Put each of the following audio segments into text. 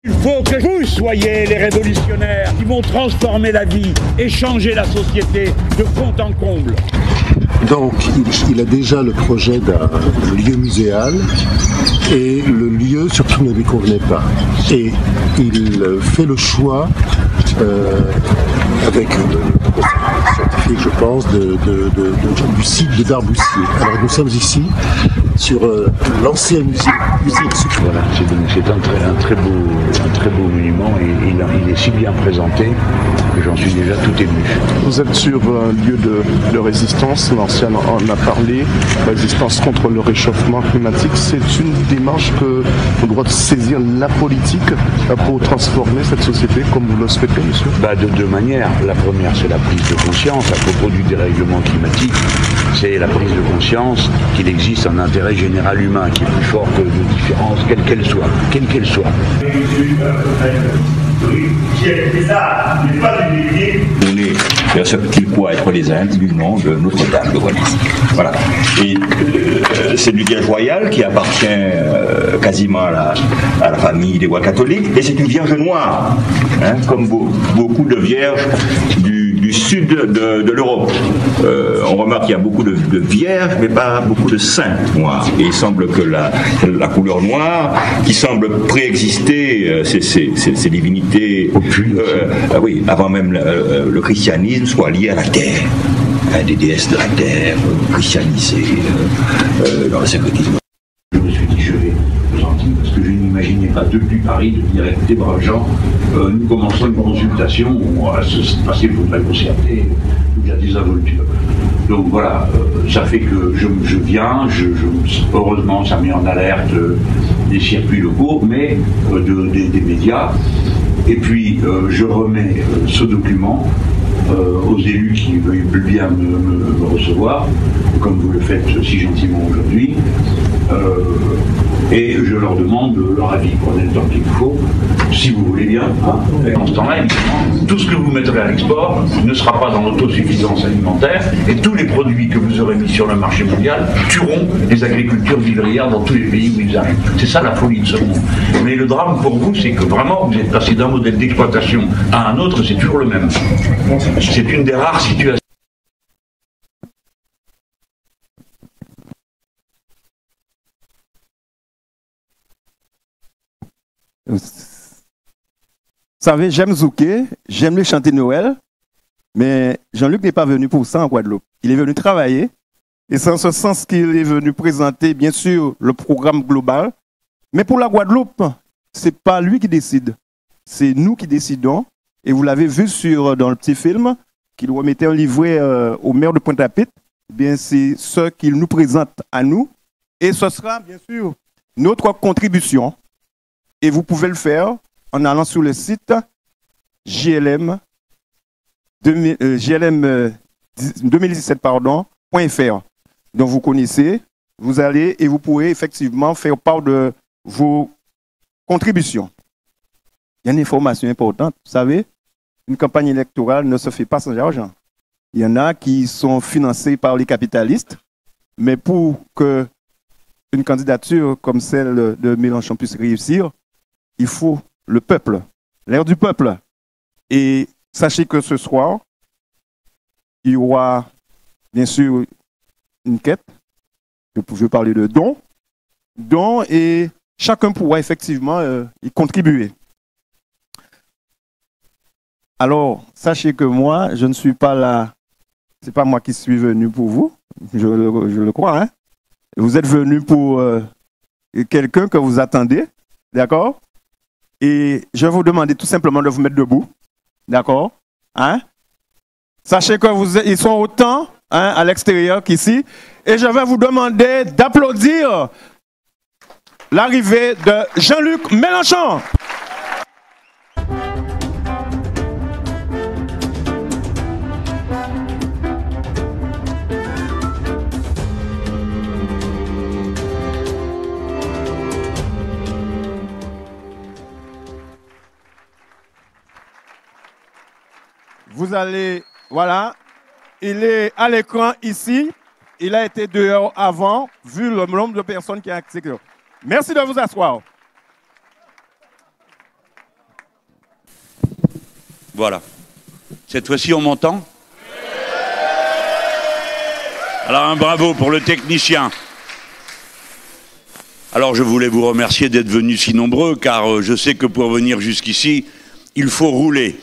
Il faut que vous soyez les révolutionnaires qui vont transformer la vie et changer la société de fond en comble. Donc, il a déjà le projet d'un lieu muséal et le lieu surtout ne lui convenait pas. Et il fait le choix, avec le scientifique, je pense, du site de Darboussier. Alors, nous sommes ici sur l'ancien musée de Sucre. Voilà, c'est un très beau monument et il est si bien présenté que j'en suis déjà tout ému. Vous êtes sur un lieu de résistance, l'ancien en a parlé, résistance contre le réchauffement climatique. C'est une démarche que vous doit saisir la politique pour transformer cette société comme vous le souhaitez, monsieur? De deux manières. La première, c'est la prise de conscience à propos du dérèglement climatique. C'est la prise de conscience qu'il existe un intérêt général humain qui est plus fort que nos différences, quelle qu'elle soit. On est vers ce qu'il croit être les Indes du nom de Notre-Dame de Wallis. Voilà. Et c'est du vierge royale qui appartient quasiment à la famille des rois catholiques. Et c'est une vierge noire, hein, comme beaucoup de vierges du sud de l'Europe. On remarque qu'il y a beaucoup de vierges, mais pas beaucoup de saints noirs. Et il semble que la couleur noire, qui semble préexister ces divinités, oui, avant même le christianisme, soit liée à la terre. Des déesses de la terre, christianisées dans le secrétisme. Je me suis dit, je vais aux Antilles, parce que je n'imaginais pas depuis Paris de dire, écoutez, braves gens, nous commençons une consultation, parce qu'il faudrait concerter, il y a des involtures. Donc voilà, ça fait que je viens, heureusement ça met en alerte des circuits locaux, mais des médias, et puis je remets ce document aux élus qui veulent bien me recevoir, comme vous le faites si gentiment aujourd'hui, et je leur demande leur avis. Prenez le temps qu'il faut, si vous voulez bien. Et en ce temps-là, évidemment, tout ce que vous mettrez à l'export ne sera pas dans l'autosuffisance alimentaire, et tous les produits que vous aurez mis sur le marché mondial tueront les agricultures vivrières dans tous les pays où ils arrivent. C'est ça la folie de ce monde. Mais le drame pour vous, c'est que vraiment, vous êtes passé d'un modèle d'exploitation à un autre, c'est toujours le même. C'est une des rares situations. Vous savez, j'aime Zouké, j'aime les chanter Noël, mais Jean-Luc n'est pas venu pour ça en Guadeloupe. Il est venu travailler, et c'est en ce sens qu'il est venu présenter, bien sûr, le programme global. Mais pour la Guadeloupe, ce n'est pas lui qui décide, c'est nous qui décidons. Et vous l'avez vu dans le petit film, qu'il remettait un livret au maire de Pointe-à-Pitre. Bien, c'est ce qu'il nous présente à nous. Et ce sera, bien sûr, notre contribution. Et vous pouvez le faire en allant sur le site JLM 2017.fr. Donc vous connaissez, vous allez et vous pourrez effectivement faire part de vos contributions. Il y a une information importante, vous savez, une campagne électorale ne se fait pas sans argent. Il y en a qui sont financés par les capitalistes, mais pour que une candidature comme celle de Mélenchon puisse réussir, il faut le peuple, l'air du peuple. Et sachez que ce soir, il y aura bien sûr une quête. Je pouvais parler de dons. Dons et chacun pourra effectivement y contribuer. Alors, sachez que moi, je ne suis pas là. Ce n'est pas moi qui suis venu pour vous. Je le crois. Hein? Vous êtes venu pour quelqu'un que vous attendez. D'accord? Et je vais vous demander tout simplement de vous mettre debout. D'accord? Hein? Sachez que ils sont autant à l'extérieur qu'ici. Et je vais vous demander d'applaudir l'arrivée de Jean-Luc Mélenchon. Vous allez, voilà, il est à l'écran ici, il a été dehors avant, vu le nombre de personnes qui ont accès. Merci de vous asseoir. Voilà. Cette fois-ci, on m'entend? Alors un bravo pour le technicien. Alors je voulais vous remercier d'être venus si nombreux, car je sais que pour venir jusqu'ici, il faut rouler.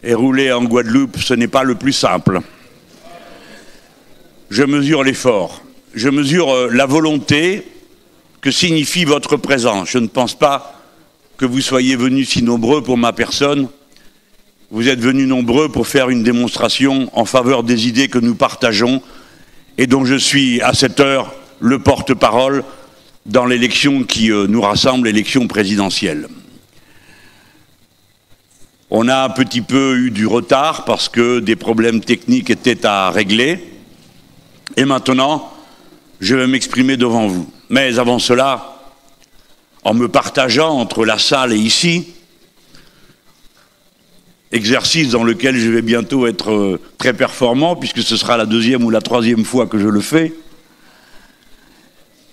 Et rouler en Guadeloupe, ce n'est pas le plus simple. Je mesure l'effort. Je mesure la volonté que signifie votre présence. Je ne pense pas que vous soyez venus si nombreux pour ma personne. Vous êtes venus nombreux pour faire une démonstration en faveur des idées que nous partageons et dont je suis à cette heure le porte-parole dans l'élection qui nous rassemble, l'élection présidentielle. On a un petit peu eu du retard parce que des problèmes techniques étaient à régler. Et maintenant, je vais m'exprimer devant vous. Mais avant cela, en me partageant entre la salle et ici, exercice dans lequel je vais bientôt être très performant, puisque ce sera la deuxième ou la troisième fois que je le fais.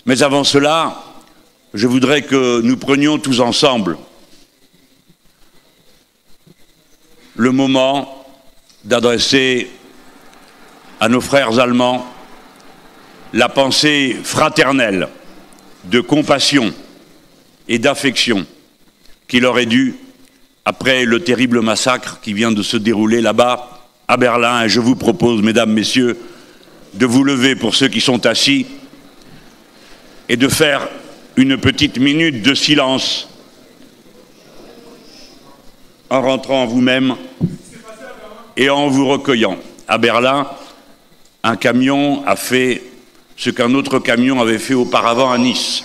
Mais avant cela, je voudrais que nous prenions tous ensemble le moment d'adresser à nos frères allemands la pensée fraternelle, de compassion et d'affection qui leur est due après le terrible massacre qui vient de se dérouler là-bas à Berlin. Et je vous propose, mesdames, messieurs, de vous lever pour ceux qui sont assis et de faire une petite minute de silence en rentrant en vous-même et en vous recueillant. À Berlin, un camion a fait ce qu'un autre camion avait fait auparavant à Nice.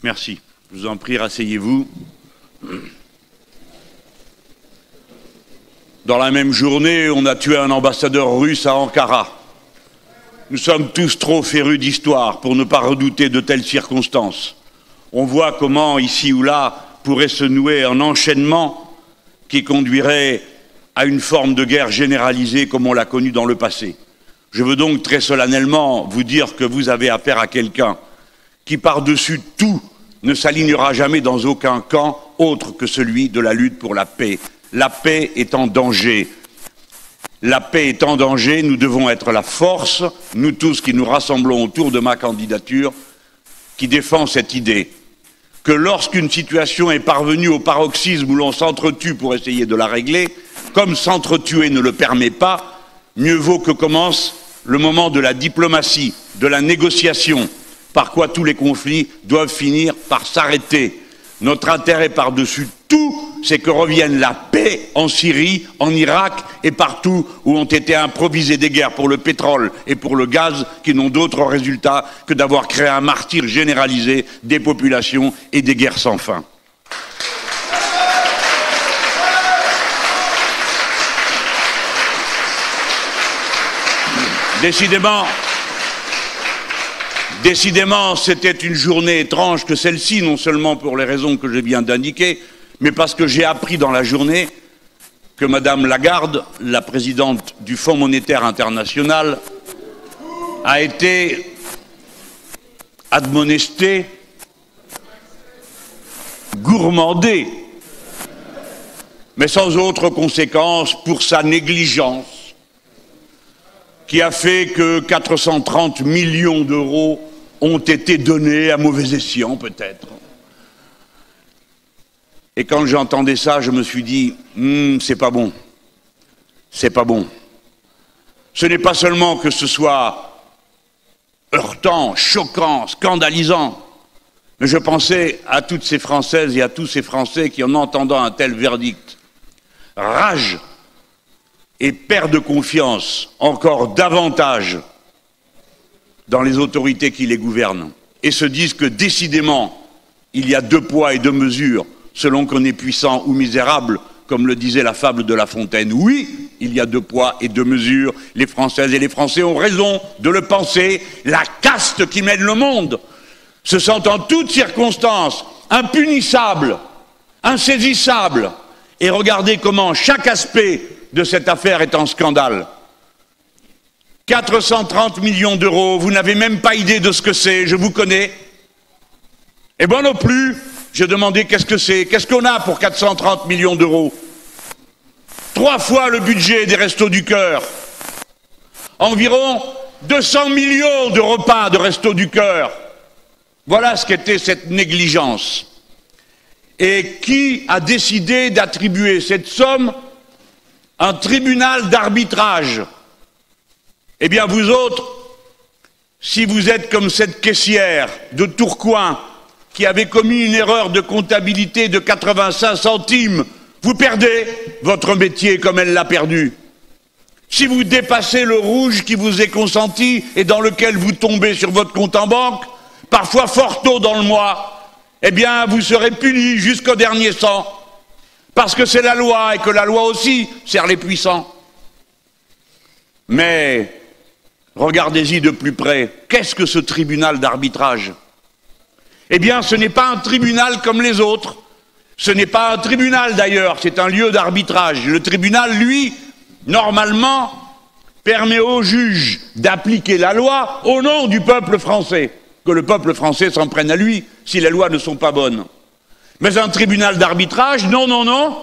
Merci. Je vous en prie, rasseyez-vous. Dans la même journée, on a tué un ambassadeur russe à Ankara. Nous sommes tous trop férus d'histoire pour ne pas redouter de telles circonstances. On voit comment, ici ou là, pourrait se nouer un enchaînement qui conduirait à une forme de guerre généralisée comme on l'a connue dans le passé. Je veux donc très solennellement vous dire que vous avez affaire à quelqu'un qui, par-dessus tout, ne s'alignera jamais dans aucun camp autre que celui de la lutte pour la paix. La paix est en danger. La paix est en danger, nous devons être la force, nous tous qui nous rassemblons autour de ma candidature, qui défend cette idée que lorsqu'une situation est parvenue au paroxysme où l'on s'entretue pour essayer de la régler, comme s'entretuer ne le permet pas, mieux vaut que commence le moment de la diplomatie, de la négociation, par quoi tous les conflits doivent finir par s'arrêter. Notre intérêt par-dessus tout, c'est que revienne la paix en Syrie, en Irak et partout où ont été improvisées des guerres pour le pétrole et pour le gaz qui n'ont d'autre résultat que d'avoir créé un martyre généralisé des populations et des guerres sans fin. Décidément, c'était une journée étrange que celle-ci, non seulement pour les raisons que je viens d'indiquer, mais parce que j'ai appris dans la journée que Madame Lagarde, la présidente du Fonds monétaire international, a été admonestée, gourmandée, mais sans autre conséquence pour sa négligence, qui a fait que 430 millions d'euros ont été donnés à mauvais escient, peut-être. Et quand j'entendais ça, je me suis dit, c'est pas bon. C'est pas bon. Ce n'est pas seulement que ce soit heurtant, choquant, scandalisant, mais je pensais à toutes ces Françaises et à tous ces Français qui, en entendant un tel verdict, ragent et perdent confiance encore davantage dans les autorités qui les gouvernent et se disent que décidément il y a deux poids et deux mesures selon qu'on est puissant ou misérable, comme le disait la fable de La Fontaine. Oui, il y a deux poids et deux mesures, les Françaises et les Français ont raison de le penser. La caste qui mène le monde se sent en toutes circonstances impunissable, insaisissable et regardez comment chaque aspect de cette affaire est en scandale. 430 millions d'euros, vous n'avez même pas idée de ce que c'est, je vous connais. Et moi non plus, j'ai demandé qu'est-ce que c'est, qu'est-ce qu'on a pour 430 millions d'euros. 3 fois le budget des Restos du Cœur. Environ 200 millions de repas de Restos du Cœur. Voilà ce qu'était cette négligence. Et qui a décidé d'attribuer cette somme à un tribunal d'arbitrage? Eh bien, vous autres, si vous êtes comme cette caissière de Tourcoing qui avait commis une erreur de comptabilité de 85 centimes, vous perdez votre métier comme elle l'a perdu. Si vous dépassez le rouge qui vous est consenti et dans lequel vous tombez sur votre compte en banque, parfois fort tôt dans le mois, eh bien, vous serez puni jusqu'au dernier cent. Parce que c'est la loi et que la loi aussi sert les puissants. Mais regardez-y de plus près. Qu'est-ce que ce tribunal d'arbitrage? Eh bien, ce n'est pas un tribunal comme les autres. Ce n'est pas un tribunal d'ailleurs, c'est un lieu d'arbitrage. Le tribunal, lui, normalement, permet aux juges d'appliquer la loi au nom du peuple français. Que le peuple français s'en prenne à lui si les lois ne sont pas bonnes. Mais un tribunal d'arbitrage, non, non, non,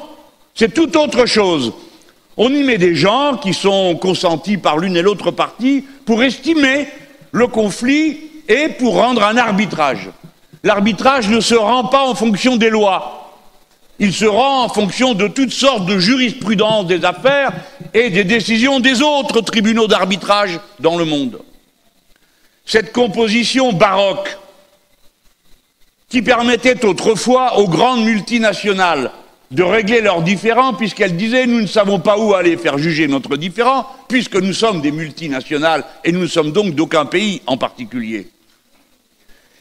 c'est tout autre chose. On y met des gens qui sont consentis par l'une et l'autre partie pour estimer le conflit et pour rendre un arbitrage. L'arbitrage ne se rend pas en fonction des lois. Il se rend en fonction de toutes sortes de jurisprudence des affaires et des décisions des autres tribunaux d'arbitrage dans le monde. Cette composition baroque qui permettait autrefois aux grandes multinationales de régler leurs différends, puisqu'elles disaient « nous ne savons pas où aller faire juger notre différend, puisque nous sommes des multinationales et nous ne sommes donc d'aucun pays en particulier ».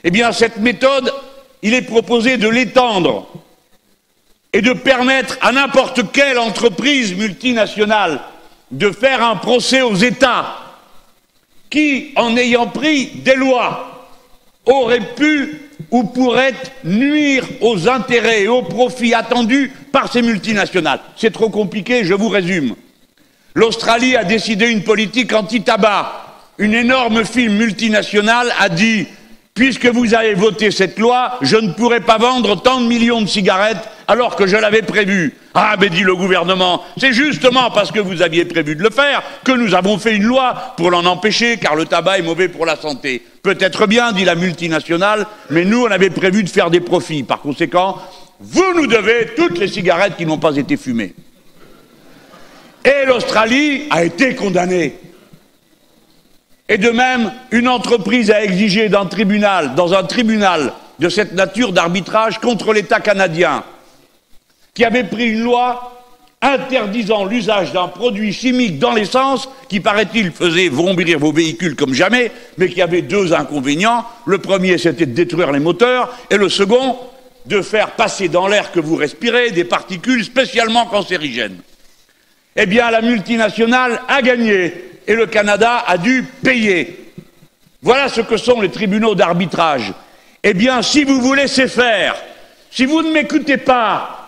Eh bien, cette méthode, il est proposé de l'étendre et de permettre à n'importe quelle entreprise multinationale de faire un procès aux États qui, en ayant pris des lois, auraient pu ou pourraient nuire aux intérêts et aux profits attendus par ces multinationales. C'est trop compliqué, je vous résume. L'Australie a décidé une politique anti-tabac. Une énorme firme multinationale a dit « puisque vous avez voté cette loi, je ne pourrai pas vendre tant de millions de cigarettes alors que je l'avais prévu. » Ah, mais dit le gouvernement, c'est justement parce que vous aviez prévu de le faire que nous avons fait une loi pour l'en empêcher, car le tabac est mauvais pour la santé. Peut-être bien, dit la multinationale, mais nous, on avait prévu de faire des profits. Par conséquent, vous nous devez toutes les cigarettes qui n'ont pas été fumées. Et l'Australie a été condamnée. Et de même, une entreprise a exigé dans un tribunal de cette nature d'arbitrage contre l'État canadien, qui avait pris une loi interdisant l'usage d'un produit chimique dans l'essence qui, paraît-il, faisait vrombir vos véhicules comme jamais, mais qui avait 2 inconvénients. Le premier, c'était de détruire les moteurs, et le second, de faire passer dans l'air que vous respirez des particules spécialement cancérigènes. Eh bien, la multinationale a gagné, et le Canada a dû payer. Voilà ce que sont les tribunaux d'arbitrage. Eh bien, si vous vous laissez faire, si vous ne m'écoutez pas,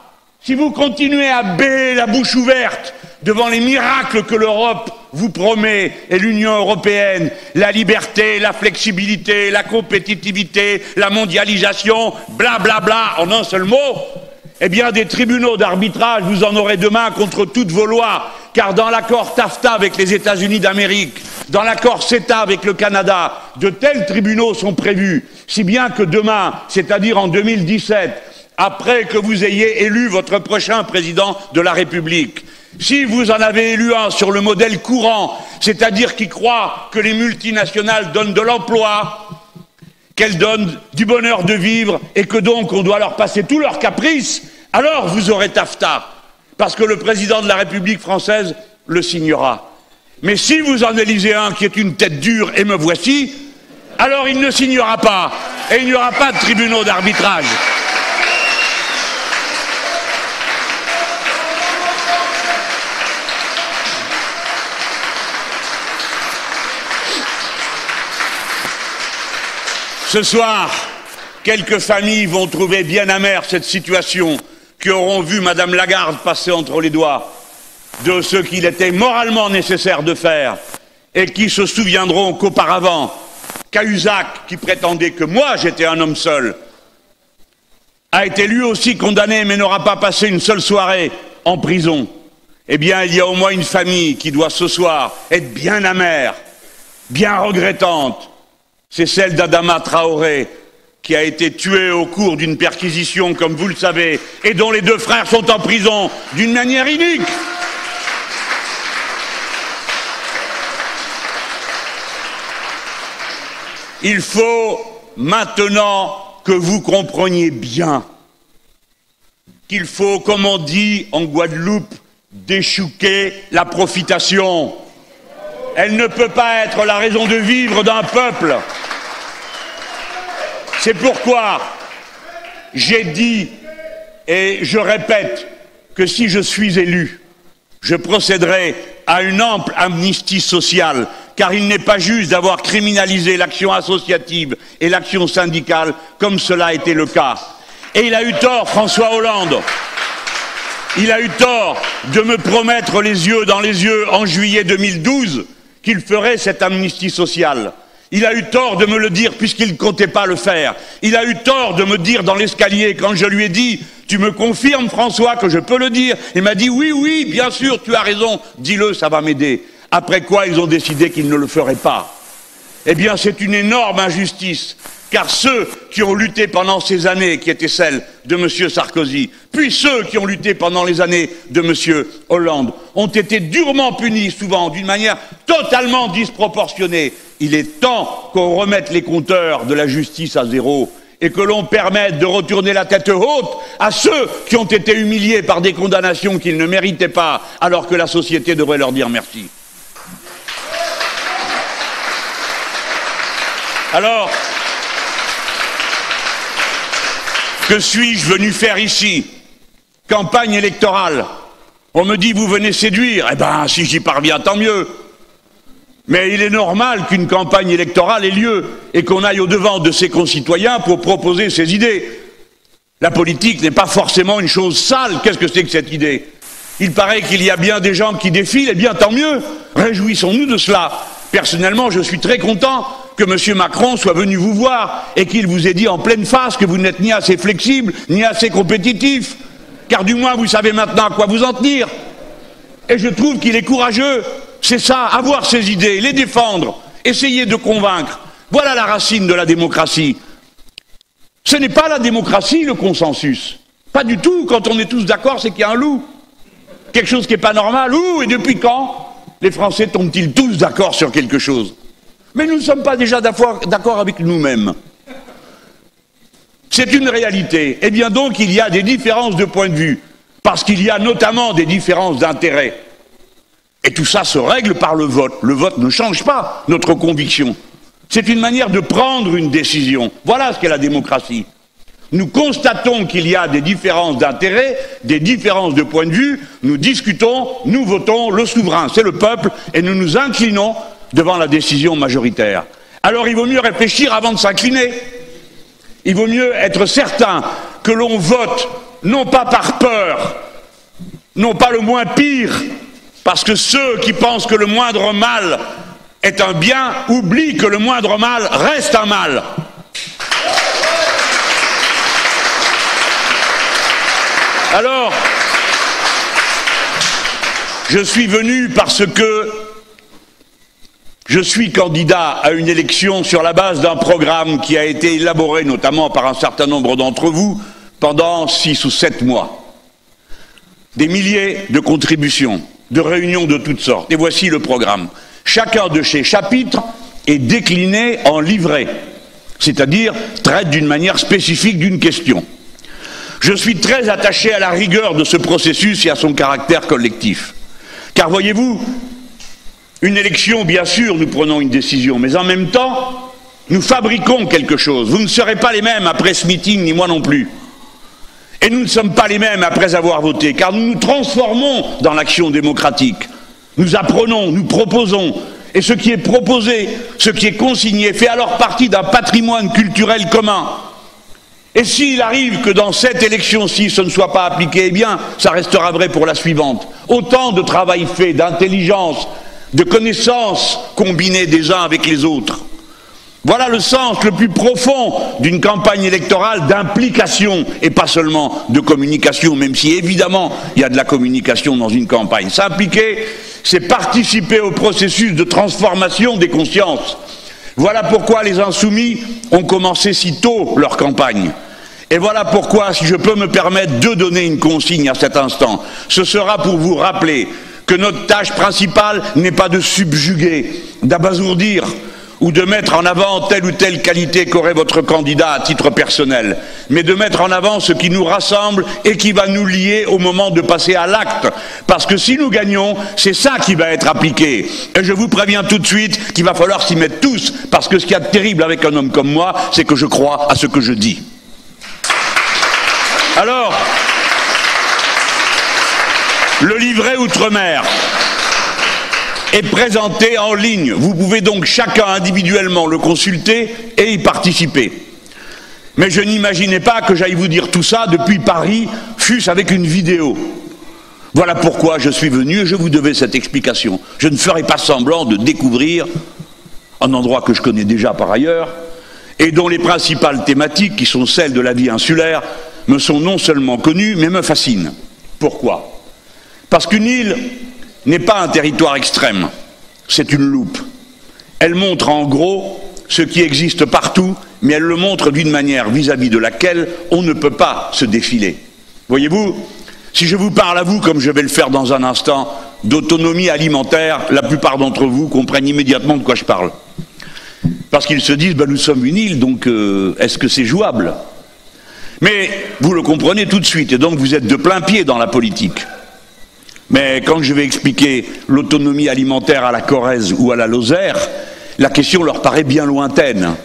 si vous continuez à bêler la bouche ouverte devant les miracles que l'Europe vous promet et l'Union européenne, la liberté, la flexibilité, la compétitivité, la mondialisation, blablabla, bla bla, en un seul mot, eh bien des tribunaux d'arbitrage, vous en aurez demain contre toutes vos lois, car dans l'accord TAFTA avec les États-Unis d'Amérique, dans l'accord CETA avec le Canada, de tels tribunaux sont prévus, si bien que demain, c'est-à-dire en 2017, après que vous ayez élu votre prochain président de la République, si vous en avez élu un sur le modèle courant, c'est-à-dire qui croit que les multinationales donnent de l'emploi, qu'elles donnent du bonheur de vivre et que donc on doit leur passer tous leurs caprices, alors vous aurez TAFTA, parce que le président de la République française le signera. Mais si vous en élisez un qui est une tête dure, et me voici, alors il ne signera pas, et il n'y aura pas de tribunaux d'arbitrage. Ce soir, quelques familles vont trouver bien amère cette situation qui auront vu Madame Lagarde passer entre les doigts de ce qu'il était moralement nécessaire de faire et qui se souviendront qu'auparavant, Cahuzac, qui prétendait que moi j'étais un homme seul, a été lui aussi condamné mais n'aura pas passé une seule soirée en prison. Eh bien, il y a au moins une famille qui doit ce soir être bien amère, bien regrettante. C'est celle d'Adama Traoré, qui a été tuée au cours d'une perquisition, comme vous le savez, et dont les deux frères sont en prison d'une manière inique. Il faut maintenant que vous compreniez bien qu'il faut, comme on dit en Guadeloupe, déchouquer la profitation. Elle ne peut pas être la raison de vivre d'un peuple. C'est pourquoi j'ai dit, et je répète, que si je suis élu, je procéderai à une ample amnistie sociale, car il n'est pas juste d'avoir criminalisé l'action associative et l'action syndicale, comme cela a été le cas. Et il a eu tort, François Hollande. Il a eu tort de me promettre les yeux dans les yeux en juillet 2012 qu'il ferait cette amnistie sociale. Il a eu tort de me le dire puisqu'il ne comptait pas le faire. Il a eu tort de me dire dans l'escalier quand je lui ai dit « Tu me confirmes, François, que je peux le dire ?» Il m'a dit « Oui, oui, bien sûr, tu as raison, dis-le, ça va m'aider. » Après quoi, ils ont décidé qu'ils ne le feraient pas. Eh bien, c'est une énorme injustice, car ceux qui ont lutté pendant ces années, qui étaient celles de M. Sarkozy, puis ceux qui ont lutté pendant les années de M. Hollande, ont été durement punis, souvent d'une manière totalement disproportionnée. Il est temps qu'on remette les compteurs de la justice à zéro et que l'on permette de retourner la tête haute à ceux qui ont été humiliés par des condamnations qu'ils ne méritaient pas, alors que la société devrait leur dire merci. Alors, que suis-je venu faire ici? Campagne électorale. On me dit, vous venez séduire. Eh bien, si j'y parviens, tant mieux. Mais il est normal qu'une campagne électorale ait lieu et qu'on aille au-devant de ses concitoyens pour proposer ses idées. La politique n'est pas forcément une chose sale. Qu'est-ce que c'est que cette idée? Il paraît qu'il y a bien des gens qui défilent, eh bien, tant mieux. Réjouissons-nous de cela. Personnellement, je suis très content que M. Macron soit venu vous voir et qu'il vous ait dit en pleine face que vous n'êtes ni assez flexible, ni assez compétitif. Car du moins, vous savez maintenant à quoi vous en tenir. Et je trouve qu'il est courageux. C'est ça, avoir ses idées, les défendre, essayer de convaincre. Voilà la racine de la démocratie. Ce n'est pas la démocratie, le consensus. Pas du tout. Quand on est tous d'accord, c'est qu'il y a un loup. Quelque chose qui n'est pas normal. Ouh, et depuis quand les Français tombent-ils tous d'accord sur quelque chose? Mais nous ne sommes pas déjà d'accord avec nous-mêmes. C'est une réalité. Eh bien donc, il y a des différences de point de vue, parce qu'il y a notamment des différences d'intérêts. Et tout ça se règle par le vote. Le vote ne change pas notre conviction. C'est une manière de prendre une décision. Voilà ce qu'est la démocratie. Nous constatons qu'il y a des différences d'intérêts, des différences de point de vue, nous discutons, nous votons, le souverain, c'est le peuple, et nous nous inclinons devant la décision majoritaire. Alors il vaut mieux réfléchir avant de s'incliner. Il vaut mieux être certain que l'on vote, non pas par peur, non pas le moins pire, parce que ceux qui pensent que le moindre mal est un bien oublient que le moindre mal reste un mal. Alors, je suis venu parce que je suis candidat à une élection sur la base d'un programme qui a été élaboré notamment par un certain nombre d'entre vous pendant 6 ou 7 mois. Des milliers de contributions, de réunions de toutes sortes. Et voici le programme. Chacun de ces chapitres est décliné en livrets, c'est-à-dire traite d'une manière spécifique d'une question. Je suis très attaché à la rigueur de ce processus et à son caractère collectif. Car voyez-vous, une élection, bien sûr, nous prenons une décision, mais en même temps, nous fabriquons quelque chose. Vous ne serez pas les mêmes après ce meeting, ni moi non plus. Et nous ne sommes pas les mêmes après avoir voté, car nous nous transformons dans l'action démocratique. Nous apprenons, nous proposons, et ce qui est proposé, ce qui est consigné, fait alors partie d'un patrimoine culturel commun. Et s'il arrive que dans cette élection-ci, ce ne soit pas appliqué, eh bien, ça restera vrai pour la suivante. Autant de travail fait, d'intelligence, de connaissances combinées des uns avec les autres. Voilà le sens le plus profond d'une campagne électorale d'implication et pas seulement de communication, même si évidemment il y a de la communication dans une campagne. S'impliquer, c'est participer au processus de transformation des consciences. Voilà pourquoi les Insoumis ont commencé si tôt leur campagne. Et voilà pourquoi, si je peux me permettre de donner une consigne à cet instant, ce sera pour vous rappeler que notre tâche principale n'est pas de subjuguer, d'abasourdir ou de mettre en avant telle ou telle qualité qu'aurait votre candidat à titre personnel, mais de mettre en avant ce qui nous rassemble et qui va nous lier au moment de passer à l'acte. Parce que si nous gagnons, c'est ça qui va être appliqué. Et je vous préviens tout de suite qu'il va falloir s'y mettre tous, parce que ce qu'il y a de terrible avec un homme comme moi, c'est que je crois à ce que je dis. Alors, le livret Outre-mer est présenté en ligne. Vous pouvez donc chacun individuellement le consulter et y participer. Mais je n'imaginais pas que j'aille vous dire tout ça depuis Paris, fût-ce avec une vidéo. Voilà pourquoi je suis venu et je vous devais cette explication. Je ne ferai pas semblant de découvrir un endroit que je connais déjà par ailleurs et dont les principales thématiques, qui sont celles de la vie insulaire, me sont non seulement connues, mais me fascinent. Pourquoi ? Parce qu'une île n'est pas un territoire extrême, c'est une loupe. Elle montre en gros ce qui existe partout, mais elle le montre d'une manière vis-à-vis de laquelle on ne peut pas se défiler. Voyez-vous, si je vous parle à vous, comme je vais le faire dans un instant, d'autonomie alimentaire, la plupart d'entre vous comprennent immédiatement de quoi je parle. Parce qu'ils se disent, ben, nous sommes une île, donc est-ce que c'est jouable ? Mais vous le comprenez tout de suite, et donc vous êtes de plein pied dans la politique. Mais quand je vais expliquer l'autonomie alimentaire à la Corrèze ou à la Lozère, la question leur paraît bien lointaine.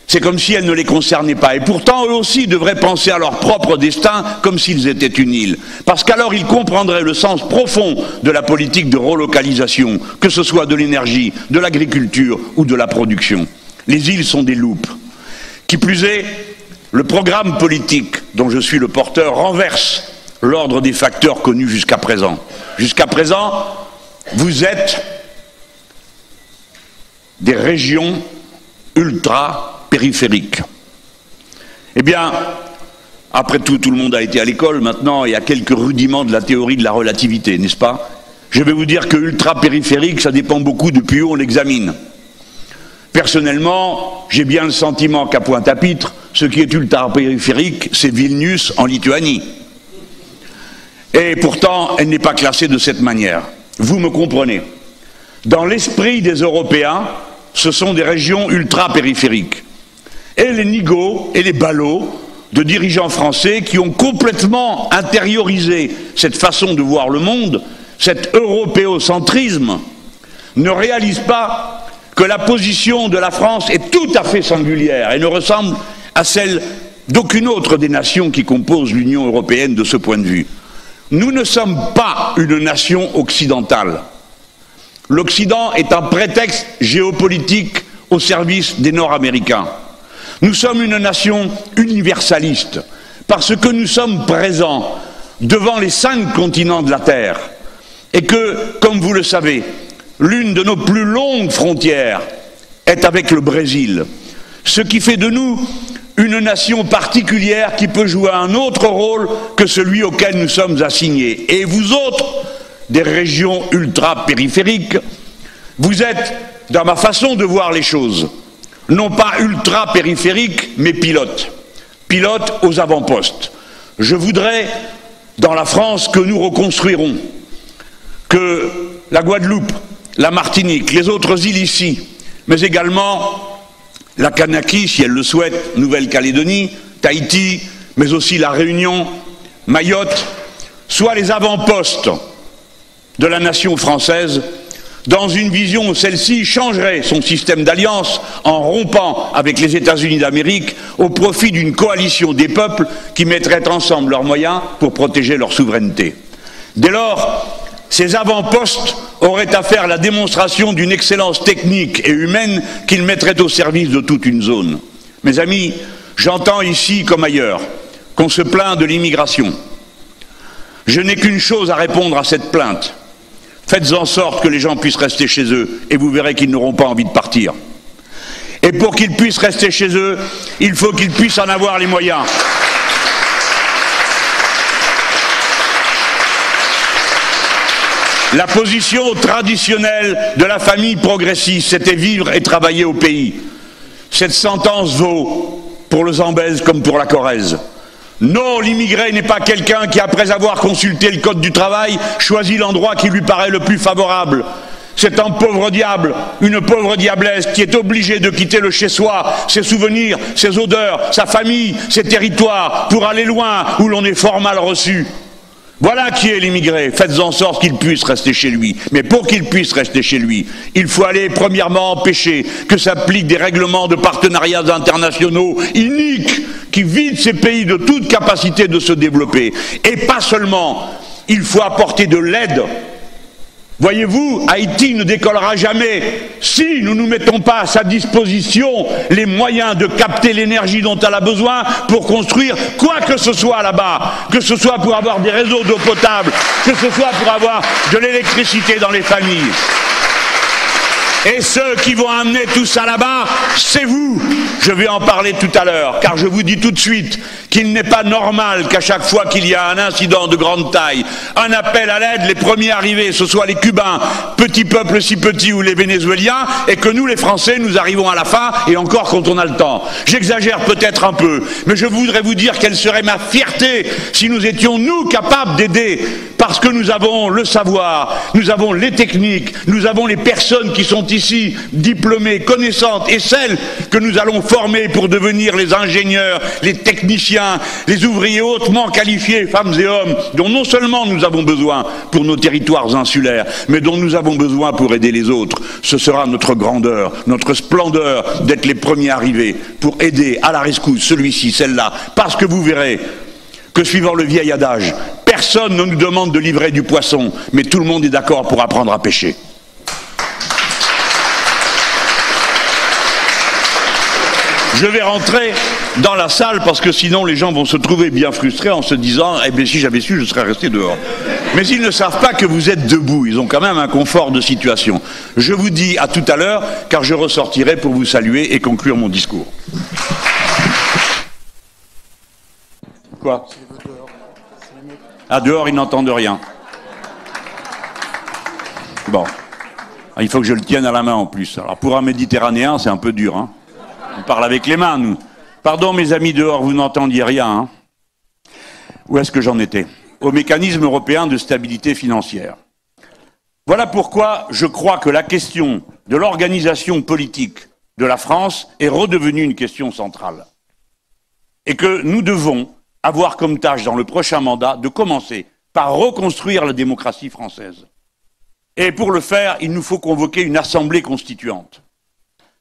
C'est comme si elle ne les concernait pas. Et pourtant, eux aussi devraient penser à leur propre destin comme s'ils étaient une île. Parce qu'alors ils comprendraient le sens profond de la politique de relocalisation, que ce soit de l'énergie, de l'agriculture ou de la production. Les îles sont des loupes. Qui plus est, le programme politique dont je suis le porteur renverse l'ordre des facteurs connus jusqu'à présent. Jusqu'à présent, vous êtes des régions ultra-périphériques. Eh bien, après tout, tout le monde a été à l'école, maintenant il y a quelques rudiments de la théorie de la relativité, n'est-ce pas? Je vais vous dire que ultra-périphérique, ça dépend beaucoup depuis où on l'examine. Personnellement, j'ai bien le sentiment qu'à Pointe-à-Pitre, ce qui est ultra-périphérique, c'est Vilnius en Lituanie. Et pourtant, elle n'est pas classée de cette manière. Vous me comprenez. Dans l'esprit des Européens, ce sont des régions ultra-périphériques. Et les nigauds et les ballots de dirigeants français qui ont complètement intériorisé cette façon de voir le monde, cet européocentrisme, ne réalisent pas que la position de la France est tout à fait singulière et ne ressemble à celle d'aucune autre des nations qui composent l'Union européenne de ce point de vue. Nous ne sommes pas une nation occidentale. L'Occident est un prétexte géopolitique au service des Nord-Américains. Nous sommes une nation universaliste parce que nous sommes présents devant les 5 continents de la Terre et que, comme vous le savez, l'une de nos plus longues frontières est avec le Brésil, ce qui fait de nous une nation particulière qui peut jouer un autre rôle que celui auquel nous sommes assignés. Et vous autres, des régions ultra-périphériques, vous êtes, dans ma façon de voir les choses, non pas ultra-périphériques, mais pilotes. Pilotes aux avant-postes. Je voudrais, dans la France que nous reconstruirons, que la Guadeloupe, la Martinique, les autres îles ici, mais également la Kanaki, si elle le souhaite, Nouvelle-Calédonie, Tahiti, mais aussi la Réunion, Mayotte, soient les avant-postes de la nation française, dans une vision où celle-ci changerait son système d'alliance en rompant avec les États-Unis d'Amérique au profit d'une coalition des peuples qui mettraient ensemble leurs moyens pour protéger leur souveraineté. Dès lors, ces avant-postes auraient à faire la démonstration d'une excellence technique et humaine qu'ils mettraient au service de toute une zone. Mes amis, J'entends ici comme ailleurs qu'on se plaint de l'immigration. Je n'ai qu'une chose à répondre à cette plainte. Faites en sorte que les gens puissent rester chez eux et vous verrez qu'ils n'auront pas envie de partir. Et pour qu'ils puissent rester chez eux, il faut qu'ils puissent en avoir les moyens. La position traditionnelle de la famille progressiste, c'était vivre et travailler au pays. Cette sentence vaut pour le Zambèze comme pour la Corrèze. Non, l'immigré n'est pas quelqu'un qui, après avoir consulté le code du travail, choisit l'endroit qui lui paraît le plus favorable. C'est un pauvre diable, une pauvre diablesse qui est obligée de quitter le chez-soi, ses souvenirs, ses odeurs, sa famille, ses territoires, pour aller loin où l'on est fort mal reçu. Voilà qui est l'immigré. Faites en sorte qu'il puisse rester chez lui. Mais pour qu'il puisse rester chez lui, il faut aller premièrement empêcher que s'appliquent des règlements de partenariats internationaux iniques qui vident ces pays de toute capacité de se développer. Et pas seulement, il faut apporter de l'aide. Voyez-vous, Haïti ne décollera jamais si nous ne mettons pas à sa disposition les moyens de capter l'énergie dont elle a besoin pour construire quoi que ce soit là-bas, que ce soit pour avoir des réseaux d'eau potable, que ce soit pour avoir de l'électricité dans les familles. Et ceux qui vont amener tout ça là-bas, c'est vous. Je vais en parler tout à l'heure, car je vous dis tout de suite qu'il n'est pas normal qu'à chaque fois qu'il y a un incident de grande taille, un appel à l'aide, les premiers arrivés, ce soit les Cubains, petit peuple si petit, ou les Vénézuéliens, et que nous, les Français, nous arrivons à la fin, et encore quand on a le temps. J'exagère peut-être un peu, mais je voudrais vous dire quelle serait ma fierté si nous étions, nous, capables d'aider, parce que nous avons le savoir, nous avons les techniques, nous avons les personnes qui sont ici diplômées, connaissantes, et celles que nous allons former pour devenir les ingénieurs, les techniciens, les ouvriers hautement qualifiés, femmes et hommes, dont non seulement nous avons besoin pour nos territoires insulaires, mais dont nous avons besoin pour aider les autres. Ce sera notre grandeur, notre splendeur d'être les premiers arrivés pour aider à la rescousse celui-ci, celle-là, parce que vous verrez que suivant le vieil adage, personne ne nous demande de livrer du poisson, mais tout le monde est d'accord pour apprendre à pêcher. Je vais rentrer dans la salle parce que sinon les gens vont se trouver bien frustrés en se disant « Eh bien si j'avais su, je serais resté dehors ». Mais ils ne savent pas que vous êtes debout, ils ont quand même un confort de situation. Je vous dis à tout à l'heure, car je ressortirai pour vous saluer et conclure mon discours. Quoi? Ah, dehors, ils n'entendent rien. Bon. Il faut que je le tienne à la main en plus. Alors pour un Méditerranéen, c'est un peu dur, hein. On parle avec les mains, nous. Pardon, mes amis dehors, vous n'entendiez rien, hein. Où est-ce que j'en étais? Au mécanisme européen de stabilité financière. Voilà pourquoi je crois que la question de l'organisation politique de la France est redevenue une question centrale. Et que nous devons avoir comme tâche dans le prochain mandat de commencer par reconstruire la démocratie française. Et pour le faire, il nous faut convoquer une assemblée constituante.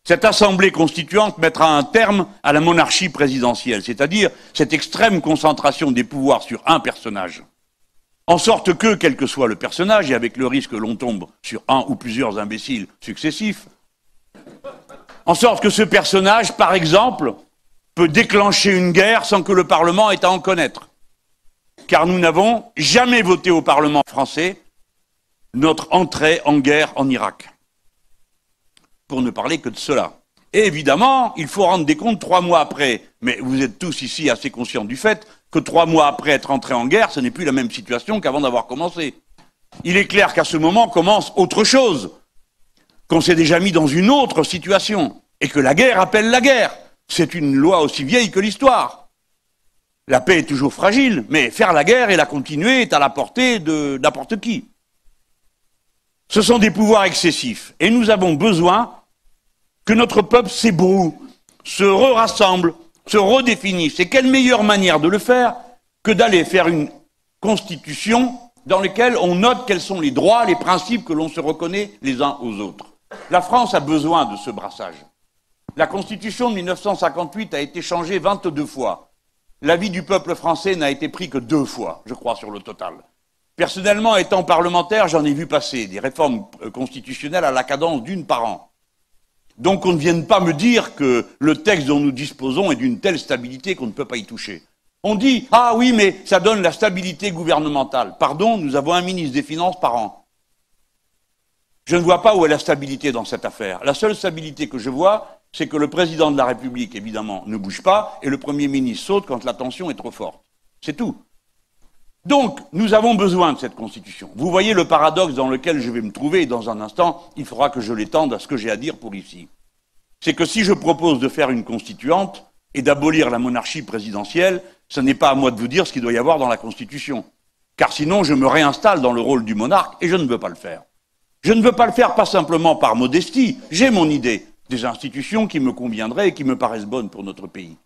Cette assemblée constituante mettra un terme à la monarchie présidentielle, c'est-à-dire cette extrême concentration des pouvoirs sur un personnage. En sorte que, quel que soit le personnage, et avec le risque que l'on tombe sur un ou plusieurs imbéciles successifs, en sorte que ce personnage, par exemple, peut déclencher une guerre sans que le Parlement ait à en connaître. Car nous n'avons jamais voté au Parlement français notre entrée en guerre en Irak. Pour ne parler que de cela. Et évidemment, il faut rendre des comptes 3 mois après. Mais vous êtes tous ici assez conscients du fait que 3 mois après être entré en guerre, ce n'est plus la même situation qu'avant d'avoir commencé. Il est clair qu'à ce moment commence autre chose, qu'on s'est déjà mis dans une autre situation, et que la guerre appelle la guerre. C'est une loi aussi vieille que l'histoire. La paix est toujours fragile, mais faire la guerre et la continuer est à la portée de n'importe qui. Ce sont des pouvoirs excessifs, et nous avons besoin que notre peuple s'ébroue, se rassemble, se redéfinisse. Et quelle meilleure manière de le faire que d'aller faire une constitution dans laquelle on note quels sont les droits, les principes que l'on se reconnaît les uns aux autres. La France a besoin de ce brassage. La Constitution de 1958 a été changée 22 fois. L'avis du peuple français n'a été pris que 2 fois, je crois, sur le total. Personnellement, étant parlementaire, j'en ai vu passer des réformes constitutionnelles à la cadence d'1 par an. Donc on ne vienne pas me dire que le texte dont nous disposons est d'une telle stabilité qu'on ne peut pas y toucher. On dit « Ah oui, mais ça donne la stabilité gouvernementale ». Pardon, nous avons un ministre des Finances par an. Je ne vois pas où est la stabilité dans cette affaire. La seule stabilité que je vois, c'est que le président de la République, évidemment, ne bouge pas et le Premier ministre saute quand la tension est trop forte. C'est tout. Donc, nous avons besoin de cette Constitution. Vous voyez le paradoxe dans lequel je vais me trouver, et dans un instant, il faudra que je l'étende à ce que j'ai à dire pour ici. C'est que si je propose de faire une constituante et d'abolir la monarchie présidentielle, ce n'est pas à moi de vous dire ce qu'il doit y avoir dans la Constitution. Car sinon, je me réinstalle dans le rôle du monarque et je ne veux pas le faire. Je ne veux pas le faire pas simplement par modestie, j'ai mon idée des institutions qui me conviendraient et qui me paraissent bonnes pour notre pays.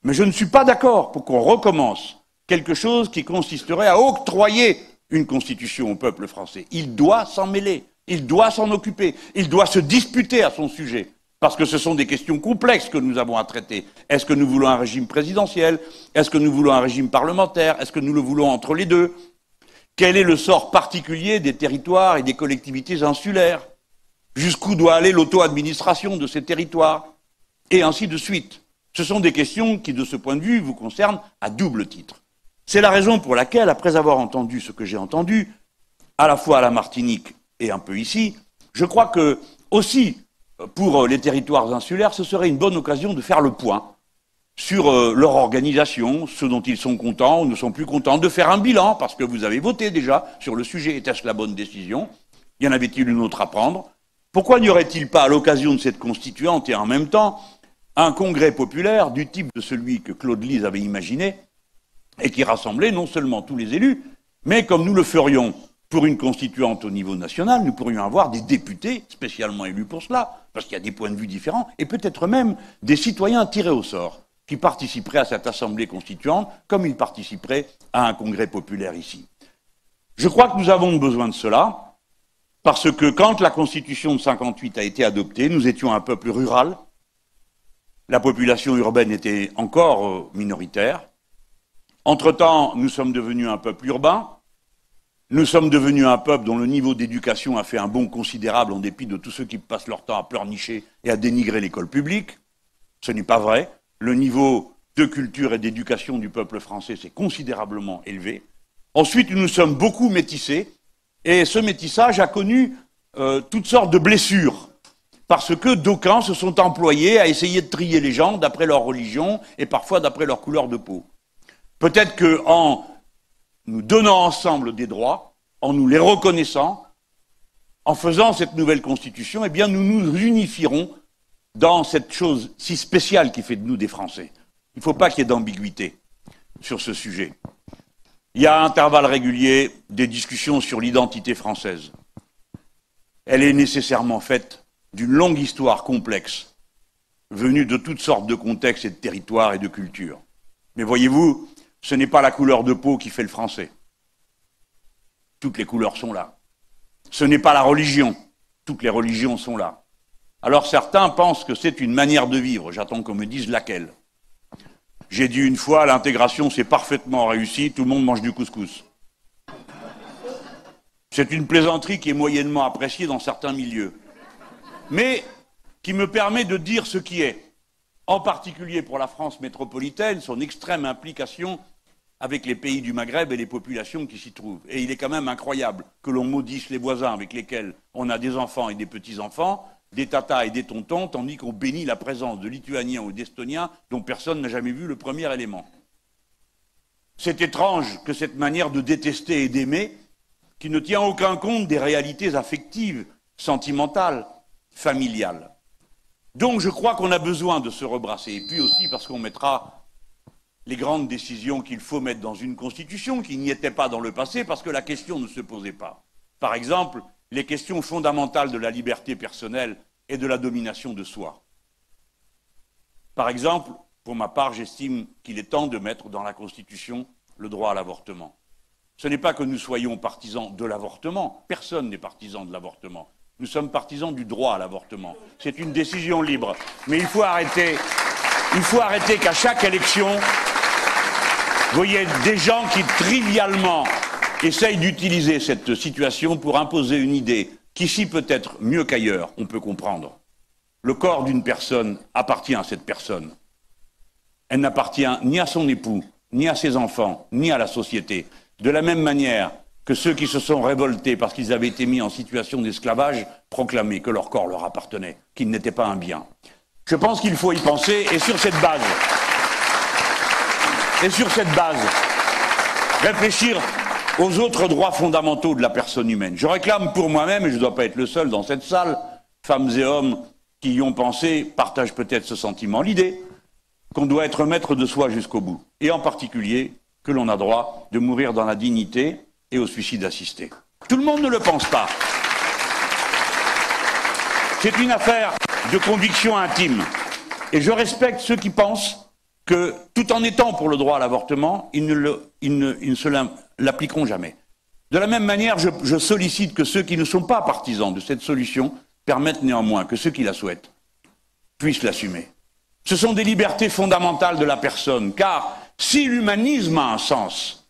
Mais je ne suis pas d'accord pour qu'on recommence quelque chose qui consisterait à octroyer une constitution au peuple français. Il doit s'en mêler, il doit s'en occuper, il doit se disputer à son sujet, parce que ce sont des questions complexes que nous avons à traiter. Est-ce que nous voulons un régime présidentiel? Est-ce que nous voulons un régime parlementaire? Est-ce que nous le voulons entre les deux? Quel est le sort particulier des territoires et des collectivités insulaires? Jusqu'où doit aller l'auto-administration de ces territoires? Et ainsi de suite. Ce sont des questions qui, de ce point de vue, vous concernent à double titre. C'est la raison pour laquelle, après avoir entendu ce que j'ai entendu, à la fois à la Martinique et un peu ici, je crois que, aussi, pour les territoires insulaires, ce serait une bonne occasion de faire le point sur leur organisation, ce dont ils sont contents ou ne sont plus contents, de faire un bilan, parce que vous avez voté déjà sur le sujet. Était-ce la bonne décision? Y en avait-il une autre à prendre? Pourquoi n'y aurait-il pas, à l'occasion de cette constituante et en même temps, un congrès populaire du type de celui que Claude Lise avait imaginé et qui rassemblait non seulement tous les élus, mais comme nous le ferions pour une constituante au niveau national, nous pourrions avoir des députés spécialement élus pour cela, parce qu'il y a des points de vue différents, et peut-être même des citoyens tirés au sort, qui participeraient à cette assemblée constituante, comme ils participeraient à un congrès populaire ici. Je crois que nous avons besoin de cela, parce que quand la Constitution de 58 a été adoptée, nous étions un peuple rural, la population urbaine était encore minoritaire. Entre-temps, nous sommes devenus un peuple urbain, nous sommes devenus un peuple dont le niveau d'éducation a fait un bond considérable en dépit de tous ceux qui passent leur temps à pleurnicher et à dénigrer l'école publique. Ce n'est pas vrai. Le niveau de culture et d'éducation du peuple français s'est considérablement élevé. Ensuite, nous sommes beaucoup métissés, et ce métissage a connu toutes sortes de blessures, parce que d'aucuns se sont employés à essayer de trier les gens d'après leur religion et parfois d'après leur couleur de peau. Peut-être qu'en nous donnant ensemble des droits, en nous les reconnaissant, en faisant cette nouvelle constitution, eh bien nous nous unifierons dans cette chose si spéciale qui fait de nous des Français. Il ne faut pas qu'il y ait d'ambiguïté sur ce sujet. Il y a à intervalles réguliers des discussions sur l'identité française. Elle est nécessairement faite d'une longue histoire complexe, venue de toutes sortes de contextes et de territoires et de cultures. Mais voyez-vous, ce n'est pas la couleur de peau qui fait le français. Toutes les couleurs sont là. Ce n'est pas la religion. Toutes les religions sont là. Alors certains pensent que c'est une manière de vivre. J'attends qu'on me dise laquelle. J'ai dit une fois, l'intégration s'est parfaitement réussie, tout le monde mange du couscous. C'est une plaisanterie qui est moyennement appréciée dans certains milieux, mais qui me permet de dire ce qui est, en particulier pour la France métropolitaine, son extrême implication avec les pays du Maghreb et les populations qui s'y trouvent. Et il est quand même incroyable que l'on maudisse les voisins avec lesquels on a des enfants et des petits-enfants, des tatas et des tontons, tandis qu'on bénit la présence de Lituaniens ou d'Estoniens dont personne n'a jamais vu le premier élément. C'est étrange que cette manière de détester et d'aimer, qui ne tient aucun compte des réalités affectives, sentimentales, familiales. Donc je crois qu'on a besoin de se rebrasser, et puis aussi parce qu'on mettra les grandes décisions qu'il faut mettre dans une constitution qui n'y étaient pas dans le passé parce que la question ne se posait pas. Par exemple, les questions fondamentales de la liberté personnelle et de la domination de soi. Par exemple, pour ma part, j'estime qu'il est temps de mettre dans la Constitution le droit à l'avortement. Ce n'est pas que nous soyons partisans de l'avortement, personne n'est partisan de l'avortement. Nous sommes partisans du droit à l'avortement. C'est une décision libre. Mais il faut arrêter qu'à chaque élection, vous voyez des gens qui trivialement essayent d'utiliser cette situation pour imposer une idée qu'ici peut-être mieux qu'ailleurs on peut comprendre. Le corps d'une personne appartient à cette personne. Elle n'appartient ni à son époux, ni à ses enfants, ni à la société. De la même manière que ceux qui se sont révoltés parce qu'ils avaient été mis en situation d'esclavage proclamaient que leur corps leur appartenait, qu'il n'était pas un bien. Je pense qu'il faut y penser, et sur cette base, réfléchir aux autres droits fondamentaux de la personne humaine. Je réclame pour moi-même, et je ne dois pas être le seul dans cette salle, femmes et hommes qui y ont pensé partagent peut-être ce sentiment. L'idée qu'on doit être maître de soi jusqu'au bout, et en particulier que l'on a droit de mourir dans la dignité et au suicide assisté. Tout le monde ne le pense pas. C'est une affaire de conviction intime. Et je respecte ceux qui pensent que, tout en étant pour le droit à l'avortement, ils ne se l'appliqueront jamais. De la même manière, je sollicite que ceux qui ne sont pas partisans de cette solution permettent néanmoins que ceux qui la souhaitent puissent l'assumer. Ce sont des libertés fondamentales de la personne, car si l'humanisme a un sens,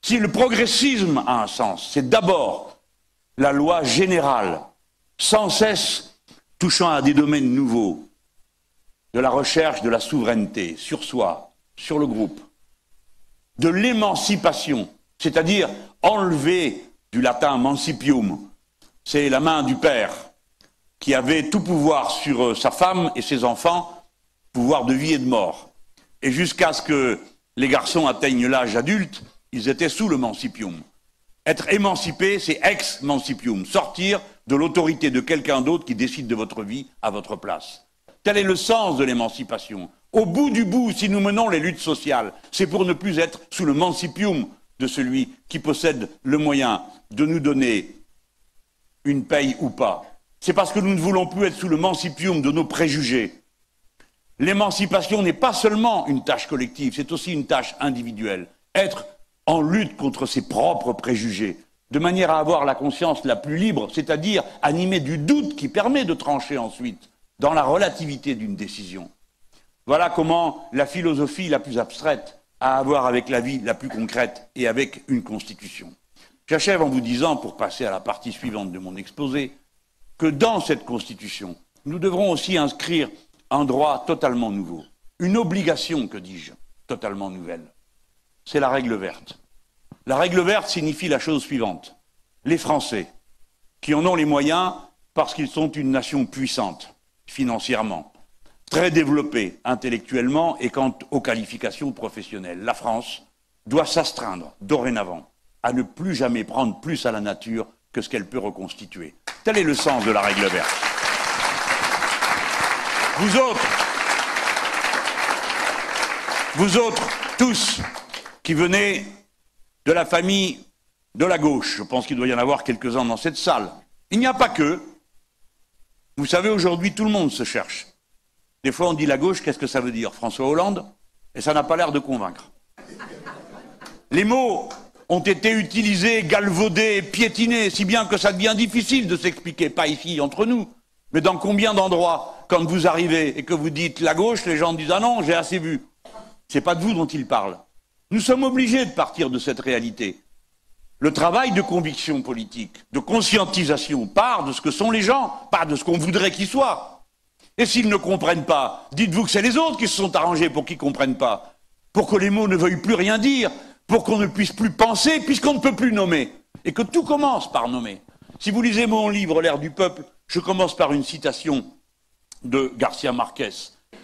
si le progressisme a un sens, c'est d'abord la loi générale, sans cesse touchant à des domaines nouveaux, de la recherche de la souveraineté sur soi, sur le groupe, de l'émancipation, c'est-à-dire enlever du latin mancipium, c'est la main du père qui avait tout pouvoir sur sa femme et ses enfants, pouvoir de vie et de mort. Et jusqu'à ce que les garçons atteignent l'âge adulte, ils étaient sous le mancipium. Être émancipé, c'est ex-mancipium, sortir de l'autorité de quelqu'un d'autre qui décide de votre vie à votre place. Tel est le sens de l'émancipation. Au bout du bout, si nous menons les luttes sociales, c'est pour ne plus être sous le mancipium de celui qui possède le moyen de nous donner une paye ou pas. C'est parce que nous ne voulons plus être sous le mancipium de nos préjugés. L'émancipation n'est pas seulement une tâche collective, c'est aussi une tâche individuelle. Être en lutte contre ses propres préjugés, de manière à avoir la conscience la plus libre, c'est-à-dire animée du doute qui permet de trancher ensuite dans la relativité d'une décision. Voilà comment la philosophie la plus abstraite a à voir avec la vie la plus concrète et avec une constitution. J'achève en vous disant, pour passer à la partie suivante de mon exposé, que dans cette constitution, nous devrons aussi inscrire un droit totalement nouveau, une obligation, que dis-je, totalement nouvelle. C'est la règle verte. La règle verte signifie la chose suivante. Les Français, qui en ont les moyens parce qu'ils sont une nation puissante, financièrement, très développée intellectuellement et quant aux qualifications professionnelles, la France doit s'astreindre, dorénavant, à ne plus jamais prendre plus à la nature que ce qu'elle peut reconstituer. Tel est le sens de la règle verte. Vous autres, tous, qui venez de la famille de la gauche, je pense qu'il doit y en avoir quelques-uns dans cette salle, il n'y a pas que. Vous savez, aujourd'hui, tout le monde se cherche. Des fois, on dit la gauche, qu'est-ce que ça veut dire? François Hollande? Et ça n'a pas l'air de convaincre. Les mots ont été utilisés, galvaudés, piétinés, si bien que ça devient difficile de s'expliquer, pas ici, entre nous, mais dans combien d'endroits, quand vous arrivez et que vous dites la gauche, les gens disent « Ah non, j'ai assez vu ». C'est pas de vous dont ils parlent. Nous sommes obligés de partir de cette réalité. Le travail de conviction politique, de conscientisation, part de ce que sont les gens, pas de ce qu'on voudrait qu'ils soient. Et s'ils ne comprennent pas, dites-vous que c'est les autres qui se sont arrangés pour qu'ils ne comprennent pas, pour que les mots ne veuillent plus rien dire, pour qu'on ne puisse plus penser, puisqu'on ne peut plus nommer. Et que tout commence par nommer. Si vous lisez mon livre, L'ère du peuple, je commence par une citation de Garcia Marquez,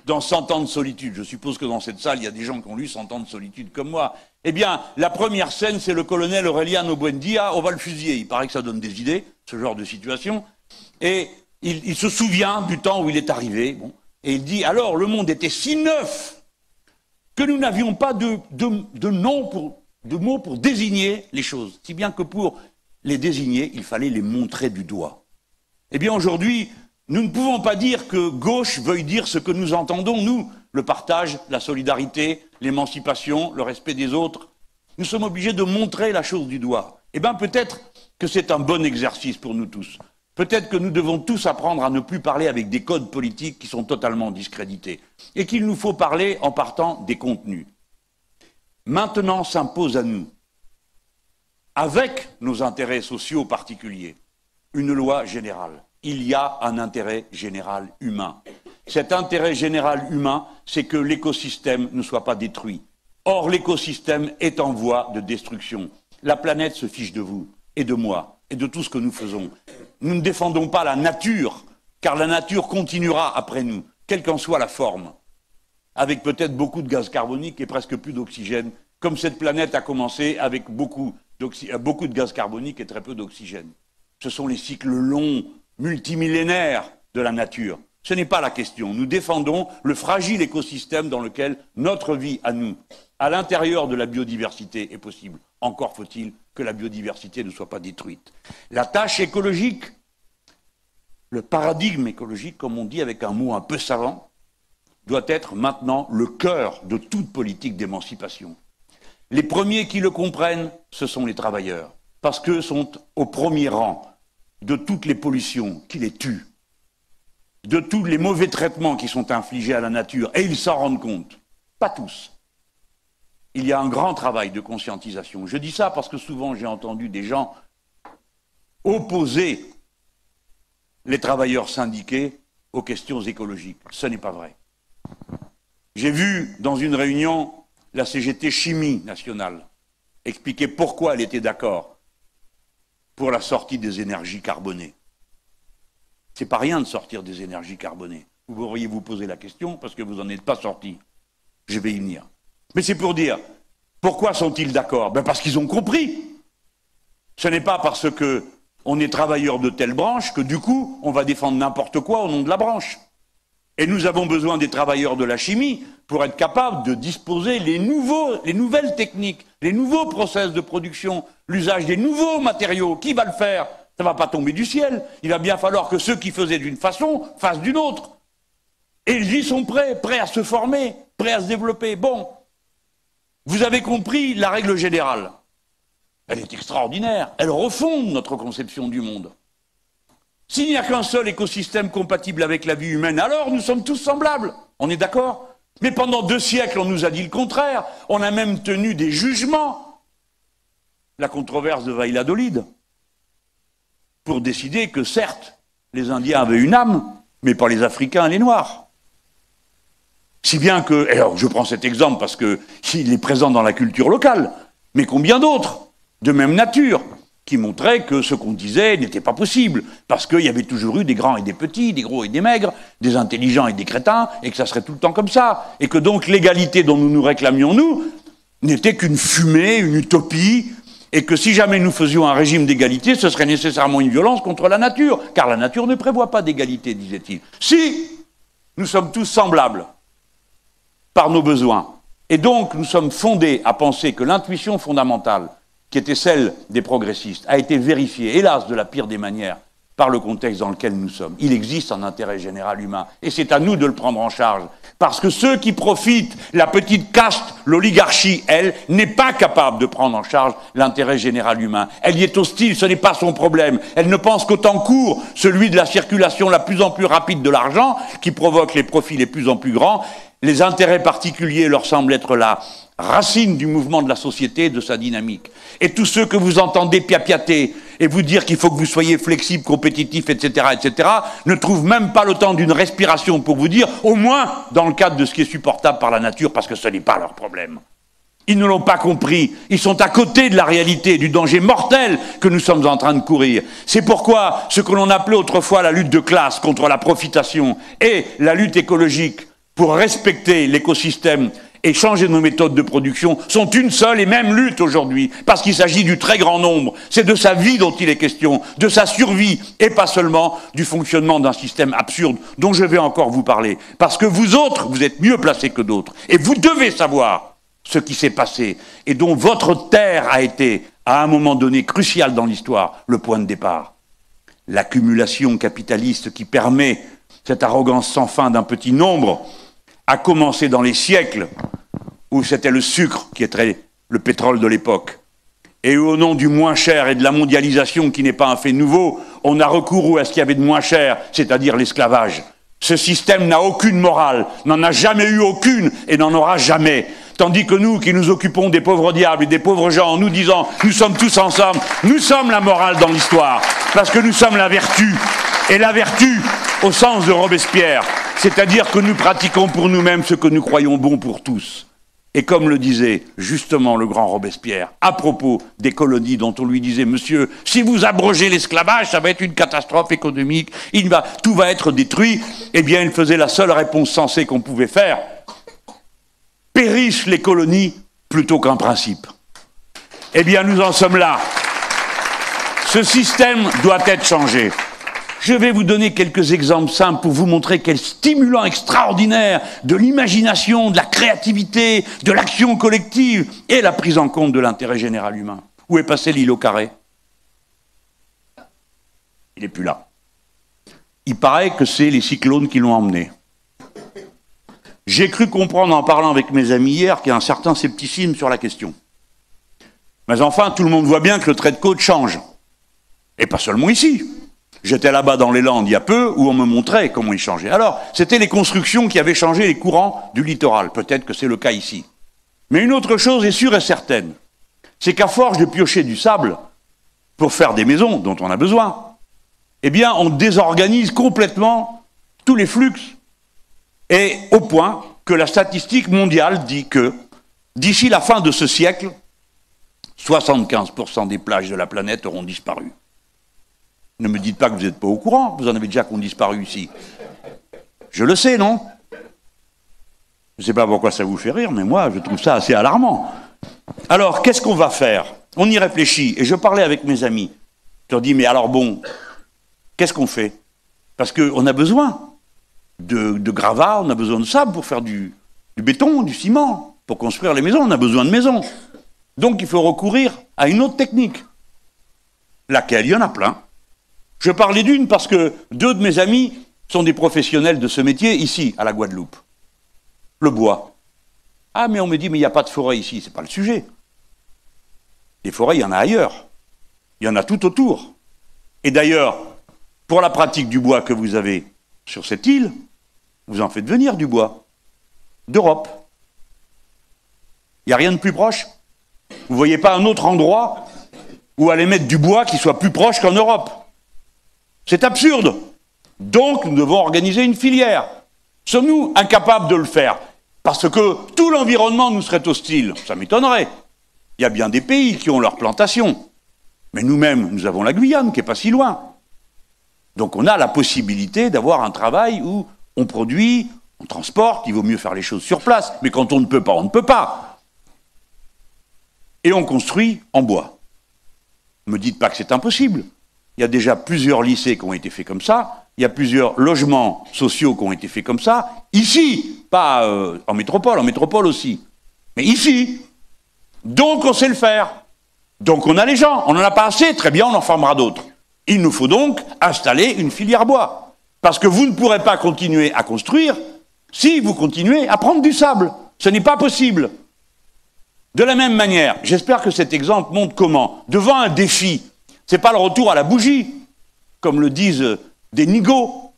dans 100 ans de solitude. Je suppose que dans cette salle, il y a des gens qui ont lu 100 ans de solitude comme moi. Eh bien, la première scène, c'est le colonel Aureliano Buendia, on va le fusiller. Il paraît que ça donne des idées, ce genre de situation. Et il se souvient du temps où il est arrivé. Bon, et il dit, alors, le monde était si neuf que nous n'avions pas de mots pour désigner les choses. Si bien que pour les désigner, il fallait les montrer du doigt. Eh bien, aujourd'hui, nous ne pouvons pas dire que gauche veuille dire ce que nous entendons, nous, le partage, la solidarité, l'émancipation, le respect des autres. Nous sommes obligés de montrer la chose du doigt. Eh bien, peut-être que c'est un bon exercice pour nous tous. Peut-être que nous devons tous apprendre à ne plus parler avec des codes politiques qui sont totalement discrédités. Et qu'il nous faut parler en partant des contenus. Maintenant s'impose à nous, avec nos intérêts sociaux particuliers, une loi générale. il y a un intérêt général humain. Cet intérêt général humain, c'est que l'écosystème ne soit pas détruit. Or, l'écosystème est en voie de destruction. La planète se fiche de vous, et de moi, et de tout ce que nous faisons. Nous ne défendons pas la nature, car la nature continuera après nous, quelle qu'en soit la forme, avec peut-être beaucoup de gaz carbonique et presque plus d'oxygène, comme cette planète a commencé avec beaucoup de gaz carbonique et très peu d'oxygène. Ce sont les cycles longs, multimillénaires de la nature. Ce n'est pas la question. Nous défendons le fragile écosystème dans lequel notre vie à nous, à l'intérieur de la biodiversité, est possible. Encore faut-il que la biodiversité ne soit pas détruite. La tâche écologique, le paradigme écologique, comme on dit avec un mot un peu savant, doit être maintenant le cœur de toute politique d'émancipation. Les premiers qui le comprennent, ce sont les travailleurs, parce qu'eux sont au premier rang de toutes les pollutions qui les tuent, de tous les mauvais traitements qui sont infligés à la nature, et ils s'en rendent compte. Pas tous. Il y a un grand travail de conscientisation. Je dis ça parce que souvent j'ai entendu des gens opposer les travailleurs syndiqués aux questions écologiques. Ce n'est pas vrai. J'ai vu dans une réunion la CGT Chimie nationale expliquer pourquoi elle était d'accord pour la sortie des énergies carbonées. C'est pas rien de sortir des énergies carbonées. Vous pourriez vous poser la question parce que vous n'en êtes pas sortis. Je vais y venir. Mais c'est pour dire, pourquoi sont-ils d'accord? Ben parce qu'ils ont compris. Ce n'est pas parce qu'on est travailleur de telle branche que du coup, on va défendre n'importe quoi au nom de la branche. Et nous avons besoin des travailleurs de la chimie pour être capables de disposer les nouvelles techniques, les nouveaux process de production, l'usage des nouveaux matériaux. Qui va le faire? Ça ne va pas tomber du ciel. Il va bien falloir que ceux qui faisaient d'une façon fassent d'une autre. Et ils y sont prêts à se former, prêts à se développer. Bon, vous avez compris la règle générale. Elle est extraordinaire. Elle refonde notre conception du monde. S'il n'y a qu'un seul écosystème compatible avec la vie humaine, alors nous sommes tous semblables. On est d'accord? Mais pendant 2 siècles, on nous a dit le contraire. On a même tenu des jugements. La controverse de Valladolid, pour décider que, certes, les Indiens avaient une âme, mais pas les Africains et les Noirs. Si bien que, alors je prends cet exemple parce qu'il est présent dans la culture locale, mais combien d'autres, de même nature, qui montraient que ce qu'on disait n'était pas possible, parce qu'il y avait toujours eu des grands et des petits, des gros et des maigres, des intelligents et des crétins, et que ça serait tout le temps comme ça, et que donc l'égalité dont nous nous réclamions, nous, n'était qu'une fumée, une utopie, et que si jamais nous faisions un régime d'égalité, ce serait nécessairement une violence contre la nature, car la nature ne prévoit pas d'égalité, disait-il. Si nous sommes tous semblables par nos besoins, et donc nous sommes fondés à penser que l'intuition fondamentale, qui était celle des progressistes, a été vérifiée, hélas de la pire des manières, par le contexte dans lequel nous sommes. Il existe un intérêt général humain, et c'est à nous de le prendre en charge. Parce que ceux qui profitent, la petite caste, l'oligarchie, elle, n'est pas capable de prendre en charge l'intérêt général humain. Elle y est hostile, ce n'est pas son problème. Elle ne pense qu'au temps court, celui de la circulation la plus en plus rapide de l'argent, qui provoque les profits les plus en plus grands. Les intérêts particuliers leur semblent être la racine du mouvement de la société et de sa dynamique. Et tous ceux que vous entendez piapiater et vous dire qu'il faut que vous soyez flexible, compétitif, etc., ne trouvent même pas le temps d'une respiration pour vous dire, au moins dans le cadre de ce qui est supportable par la nature, parce que ce n'est pas leur problème. Ils ne l'ont pas compris. Ils sont à côté de la réalité, du danger mortel que nous sommes en train de courir. C'est pourquoi ce que l'on appelait autrefois la lutte de classe contre la profitation et la lutte écologique pour respecter l'écosystème et changer nos méthodes de production sont une seule et même lutte aujourd'hui, parce qu'il s'agit du très grand nombre. C'est de sa vie dont il est question, de sa survie, et pas seulement du fonctionnement d'un système absurde dont je vais encore vous parler. Parce que vous autres, vous êtes mieux placés que d'autres, et vous devez savoir ce qui s'est passé, et dont votre terre a été, à un moment donné crucial dans l'histoire, le point de départ. L'accumulation capitaliste qui permet cette arrogance sans fin d'un petit nombre a commencé dans les siècles où c'était le sucre qui était le pétrole de l'époque. Et au nom du moins cher et de la mondialisation qui n'est pas un fait nouveau, on a recouru à ce qu'il y avait de moins cher, c'est-à-dire l'esclavage. Ce système n'a aucune morale, n'en a jamais eu aucune et n'en aura jamais. Tandis que nous, qui nous occupons des pauvres diables et des pauvres gens, en nous disant « nous sommes tous ensemble », nous sommes la morale dans l'histoire, parce que nous sommes la vertu. Et la vertu, au sens de Robespierre, c'est-à-dire que nous pratiquons pour nous-mêmes ce que nous croyons bon pour tous. Et comme le disait justement le grand Robespierre, à propos des colonies dont on lui disait « Monsieur, si vous abrogez l'esclavage, ça va être une catastrophe économique, tout va être détruit », eh bien il faisait la seule réponse sensée qu'on pouvait faire. Périssent les colonies plutôt qu'un principe. Eh bien nous en sommes là. Ce système doit être changé. Je vais vous donner quelques exemples simples pour vous montrer quel stimulant extraordinaire de l'imagination, de la créativité, de l'action collective et la prise en compte de l'intérêt général humain. Où est passé l'îlot carré? Il n'est plus là. Il paraît que c'est les cyclones qui l'ont emmené. J'ai cru comprendre en parlant avec mes amis hier qu'il y a un certain scepticisme sur la question. Mais enfin, tout le monde voit bien que le trait de côte change. Et pas seulement ici. J'étais là-bas dans les Landes il y a peu, où on me montrait comment il changeait. Alors, c'était les constructions qui avaient changé les courants du littoral. Peut-être que c'est le cas ici. Mais une autre chose est sûre et certaine, c'est qu'à force de piocher du sable pour faire des maisons dont on a besoin, eh bien, on désorganise complètement tous les flux. Et au point que la statistique mondiale dit que, d'ici la fin de ce siècle, 75% des plages de la planète auront disparu. Ne me dites pas que vous n'êtes pas au courant, vous en avez déjà qui ont disparu ici. Je le sais, non? Je ne sais pas pourquoi ça vous fait rire, mais moi, je trouve ça assez alarmant. Alors, qu'est-ce qu'on va faire? On y réfléchit, et je parlais avec mes amis. Je leur dis, mais alors bon, qu'est-ce qu'on fait? Parce qu'on a besoin de gravats, on a besoin de sable pour faire du béton, du ciment. Pour construire les maisons, on a besoin de maisons. Donc, il faut recourir à une autre technique. Laquelle? Il y en a plein. Je parlais d'une parce que 2 de mes amis sont des professionnels de ce métier ici, à la Guadeloupe. Le bois. Ah, mais on me dit, mais il n'y a pas de forêt ici, c'est pas le sujet. Les forêts, il y en a ailleurs. Il y en a tout autour. Et d'ailleurs, pour la pratique du bois que vous avez sur cette île, vous en faites venir du bois. D'Europe. Il n'y a rien de plus proche. Vous ne voyez pas un autre endroit où aller mettre du bois qui soit plus proche qu'en Europe. C'est absurde. Donc, nous devons organiser une filière. Sommes-nous incapables de le faire? Parce que tout l'environnement nous serait hostile. Ça m'étonnerait. Il y a bien des pays qui ont leurs plantations. Mais nous-mêmes, nous avons la Guyane, qui n'est pas si loin. Donc, on a la possibilité d'avoir un travail où on produit, on transporte, il vaut mieux faire les choses sur place. Mais quand on ne peut pas, on ne peut pas. Et on construit en bois. Ne me dites pas que c'est impossible. Il y a déjà plusieurs lycées qui ont été faits comme ça, il y a plusieurs logements sociaux qui ont été faits comme ça, ici, pas en métropole aussi, mais ici. Donc on sait le faire. Donc on a les gens, on n'en a pas assez, très bien, on en formera d'autres. Il nous faut donc installer une filière bois. Parce que vous ne pourrez pas continuer à construire si vous continuez à prendre du sable. Ce n'est pas possible. De la même manière, j'espère que cet exemple montre comment, devant un défi, ce n'est pas le retour à la bougie, comme le disent des nigauds.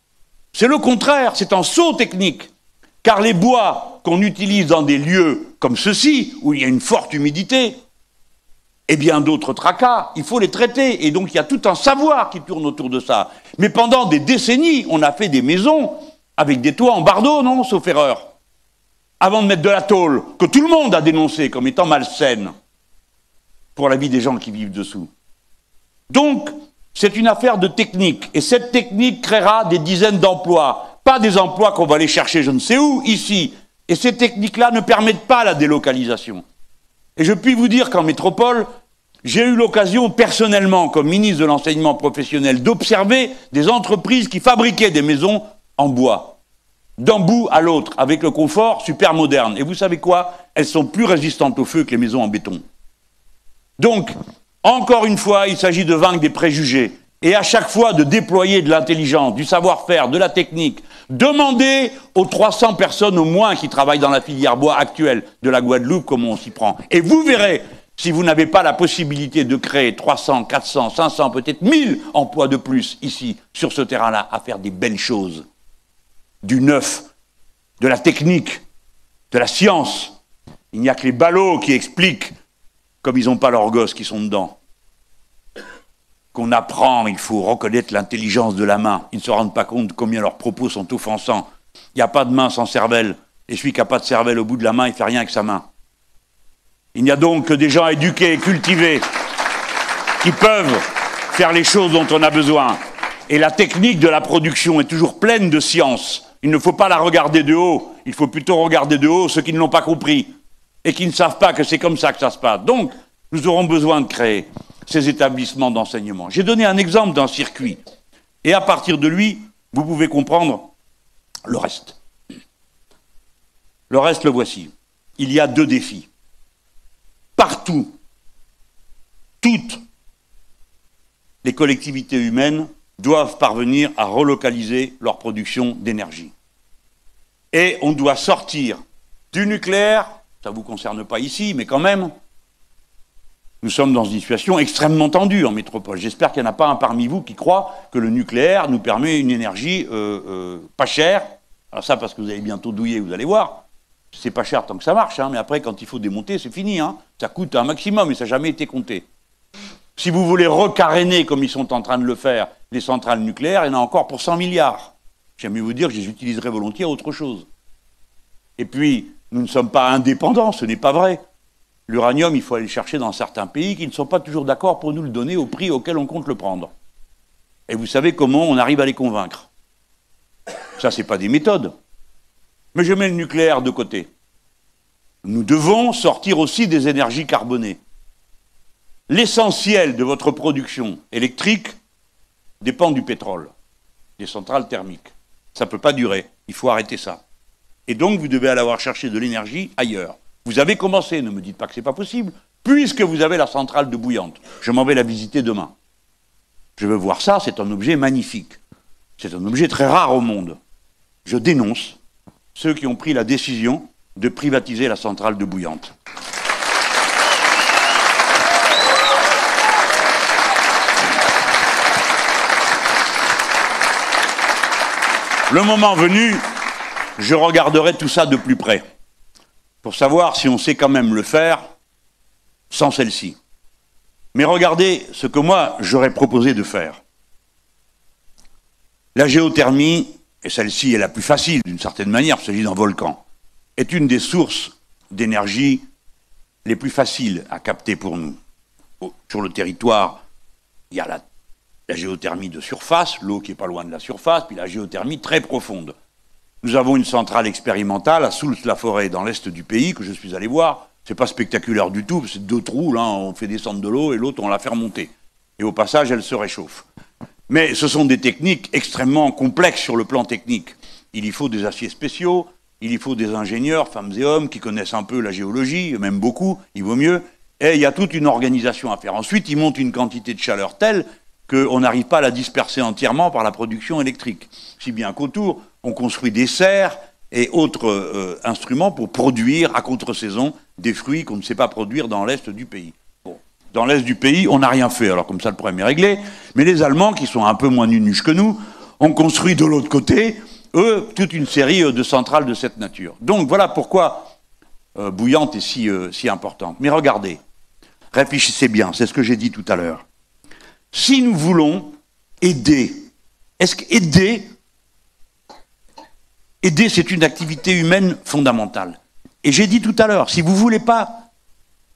C'est le contraire, c'est un saut technique. Car les bois qu'on utilise dans des lieux comme ceux-ci, où il y a une forte humidité, et bien d'autres tracas, il faut les traiter. Et donc il y a tout un savoir qui tourne autour de ça. Mais pendant des décennies, on a fait des maisons avec des toits en bardeaux, non, sauf erreur. Avant de mettre de la tôle, que tout le monde a dénoncé comme étant malsaine pour la vie des gens qui vivent dessous. Donc, c'est une affaire de technique. Et cette technique créera des dizaines d'emplois. Pas des emplois qu'on va aller chercher je ne sais où, ici. Et ces techniques-là ne permettent pas la délocalisation. Et je puis vous dire qu'en métropole, j'ai eu l'occasion personnellement, comme ministre de l'enseignement professionnel, d'observer des entreprises qui fabriquaient des maisons en bois. D'un bout à l'autre, avec le confort super moderne. Et vous savez quoi? Elles sont plus résistantes au feu que les maisons en béton. Donc, encore une fois, il s'agit de vaincre des préjugés et à chaque fois de déployer de l'intelligence, du savoir-faire, de la technique. Demandez aux 300 personnes au moins qui travaillent dans la filière bois actuelle de la Guadeloupe comment on s'y prend. Et vous verrez, si vous n'avez pas la possibilité de créer 300, 400, 500, peut-être 1000 emplois de plus ici, sur ce terrain-là, à faire des belles choses. Du neuf, de la technique, de la science. Il n'y a que les ballots qui expliquent comme ils n'ont pas leurs gosses qui sont dedans. qu'on apprend, il faut reconnaître l'intelligence de la main. Ils ne se rendent pas compte combien leurs propos sont offensants. Il n'y a pas de main sans cervelle. Et celui qui n'a pas de cervelle au bout de la main, il ne fait rien avec sa main. Il n'y a donc que des gens éduqués et cultivés qui peuvent faire les choses dont on a besoin. Et la technique de la production est toujours pleine de science. Il ne faut pas la regarder de haut. Il faut plutôt regarder de haut ceux qui ne l'ont pas compris et qui ne savent pas que c'est comme ça que ça se passe. Donc, nous aurons besoin de créer ces établissements d'enseignement. J'ai donné un exemple d'un circuit. Et à partir de lui, vous pouvez comprendre le reste. Le reste, le voici. Il y a 2 défis. Partout, toutes les collectivités humaines doivent parvenir à relocaliser leur production d'énergie. Et on doit sortir du nucléaire, ça ne vous concerne pas ici, mais quand même, nous sommes dans une situation extrêmement tendue en métropole. J'espère qu'il n'y en a pas un parmi vous qui croit que le nucléaire nous permet une énergie pas chère. Alors ça, parce que vous allez bientôt douiller, vous allez voir. C'est pas cher tant que ça marche, hein, mais après, quand il faut démonter, c'est fini. Hein. Ça coûte un maximum et ça n'a jamais été compté. Si vous voulez recaréner, comme ils sont en train de le faire, les centrales nucléaires, il y en a encore pour 100 milliards. J'aime mieux vous dire que je les utiliserai volontiers à autre chose. Et puis, nous ne sommes pas indépendants, ce n'est pas vrai. L'uranium, il faut aller le chercher dans certains pays qui ne sont pas toujours d'accord pour nous le donner au prix auquel on compte le prendre. Et vous savez comment on arrive à les convaincre. Ça, ce n'est pas des méthodes. Mais je mets le nucléaire de côté. Nous devons sortir aussi des énergies carbonées. L'essentiel de votre production électrique dépend du pétrole, des centrales thermiques. Ça ne peut pas durer, il faut arrêter ça. Et donc vous devez aller avoir chercher de l'énergie ailleurs. Vous avez commencé, ne me dites pas que ce n'est pas possible, puisque vous avez la centrale de Bouillante. Je m'en vais la visiter demain. Je veux voir ça, c'est un objet magnifique. C'est un objet très rare au monde. Je dénonce ceux qui ont pris la décision de privatiser la centrale de Bouillante. Le moment venu, je regarderai tout ça de plus près, pour savoir si on sait quand même le faire sans celle-ci. Mais regardez ce que moi, j'aurais proposé de faire. La géothermie, et celle-ci est la plus facile d'une certaine manière, il s'agit d'un volcan, est une des sources d'énergie les plus faciles à capter pour nous. Sur le territoire, il y a la géothermie de surface, l'eau qui n'est pas loin de la surface, puis la géothermie très profonde. Nous avons une centrale expérimentale à Soultz-la-Forêt, dans l'est du pays, que je suis allé voir. C'est pas spectaculaire du tout, c'est 2 trous, là, on fait descendre de l'eau et l'autre, on la fait remonter. Et au passage, elle se réchauffe. Mais ce sont des techniques extrêmement complexes sur le plan technique. Il y faut des aciers spéciaux, il y faut des ingénieurs, femmes et hommes, qui connaissent un peu la géologie, même beaucoup, il vaut mieux. Et il y a toute une organisation à faire. Ensuite, ils montent une quantité de chaleur telle qu'on n'arrive pas à la disperser entièrement par la production électrique. Si bien qu'autour, on construit des serres et autres instruments pour produire à contre-saison des fruits qu'on ne sait pas produire dans l'est du pays. Bon. Dans l'est du pays, on n'a rien fait, alors comme ça le problème est réglé. Mais les Allemands, qui sont un peu moins nunuches que nous, ont construit de l'autre côté, eux, toute une série de centrales de cette nature. Donc voilà pourquoi Bouillante est si importante. Mais regardez, réfléchissez bien, c'est ce que j'ai dit tout à l'heure. Si nous voulons aider, est-ce qu'aider, c'est une activité humaine fondamentale. Et j'ai dit tout à l'heure, si vous voulez pas,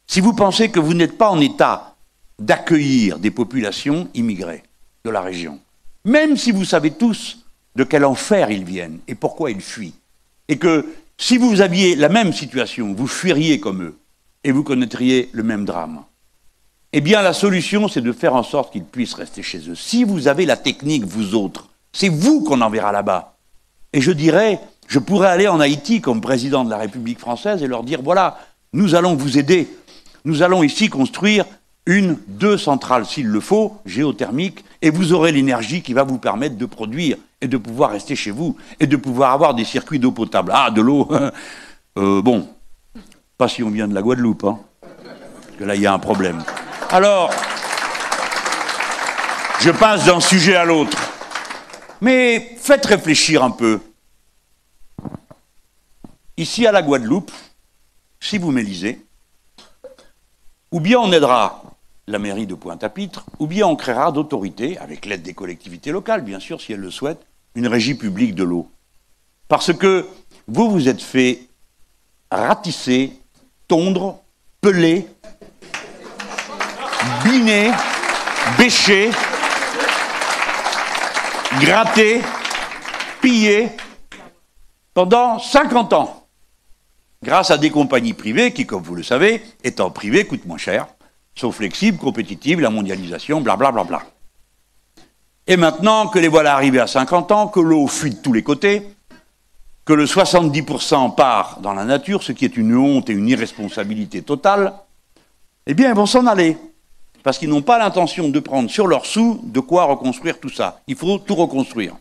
si vous pensez que vous n'êtes pas en état d'accueillir des populations immigrées de la région, même si vous savez tous de quel enfer ils viennent et pourquoi ils fuient, et que si vous aviez la même situation, vous fuiriez comme eux, et vous connaîtriez le même drame, eh bien la solution, c'est de faire en sorte qu'ils puissent rester chez eux. Si vous avez la technique, vous autres, c'est vous qu'on enverra là-bas. Et je dirais, je pourrais aller en Haïti comme président de la République française et leur dire, voilà, nous allons vous aider. Nous allons ici construire 2 centrales, s'il le faut, géothermiques, et vous aurez l'énergie qui va vous permettre de produire et de pouvoir rester chez vous et de pouvoir avoir des circuits d'eau potable. Ah, de l'eau, bon, pas si on vient de la Guadeloupe, hein, parce que là, il y a un problème. Alors, je passe d'un sujet à l'autre. Mais faites réfléchir un peu. Ici à la Guadeloupe, si vous m'élisez, ou bien on aidera la mairie de Pointe-à-Pitre, ou bien on créera d'autorités, avec l'aide des collectivités locales, bien sûr, si elles le souhaitent, une régie publique de l'eau. Parce que vous vous êtes fait ratisser, tondre, peler, biner, bêcher, gratter, piller pendant 50 ans, grâce à des compagnies privées qui, comme vous le savez, étant privées, coûtent moins cher, sont flexibles, compétitives, la mondialisation, blablabla. Bla bla bla. Et maintenant que les voilà arrivés à 50 ans, que l'eau fuit de tous les côtés, que le 70% part dans la nature, ce qui est une honte et une irresponsabilité totale, eh bien, ils vont s'en aller. Parce qu'ils n'ont pas l'intention de prendre sur leurs sous de quoi reconstruire tout ça. Il faut tout reconstruire.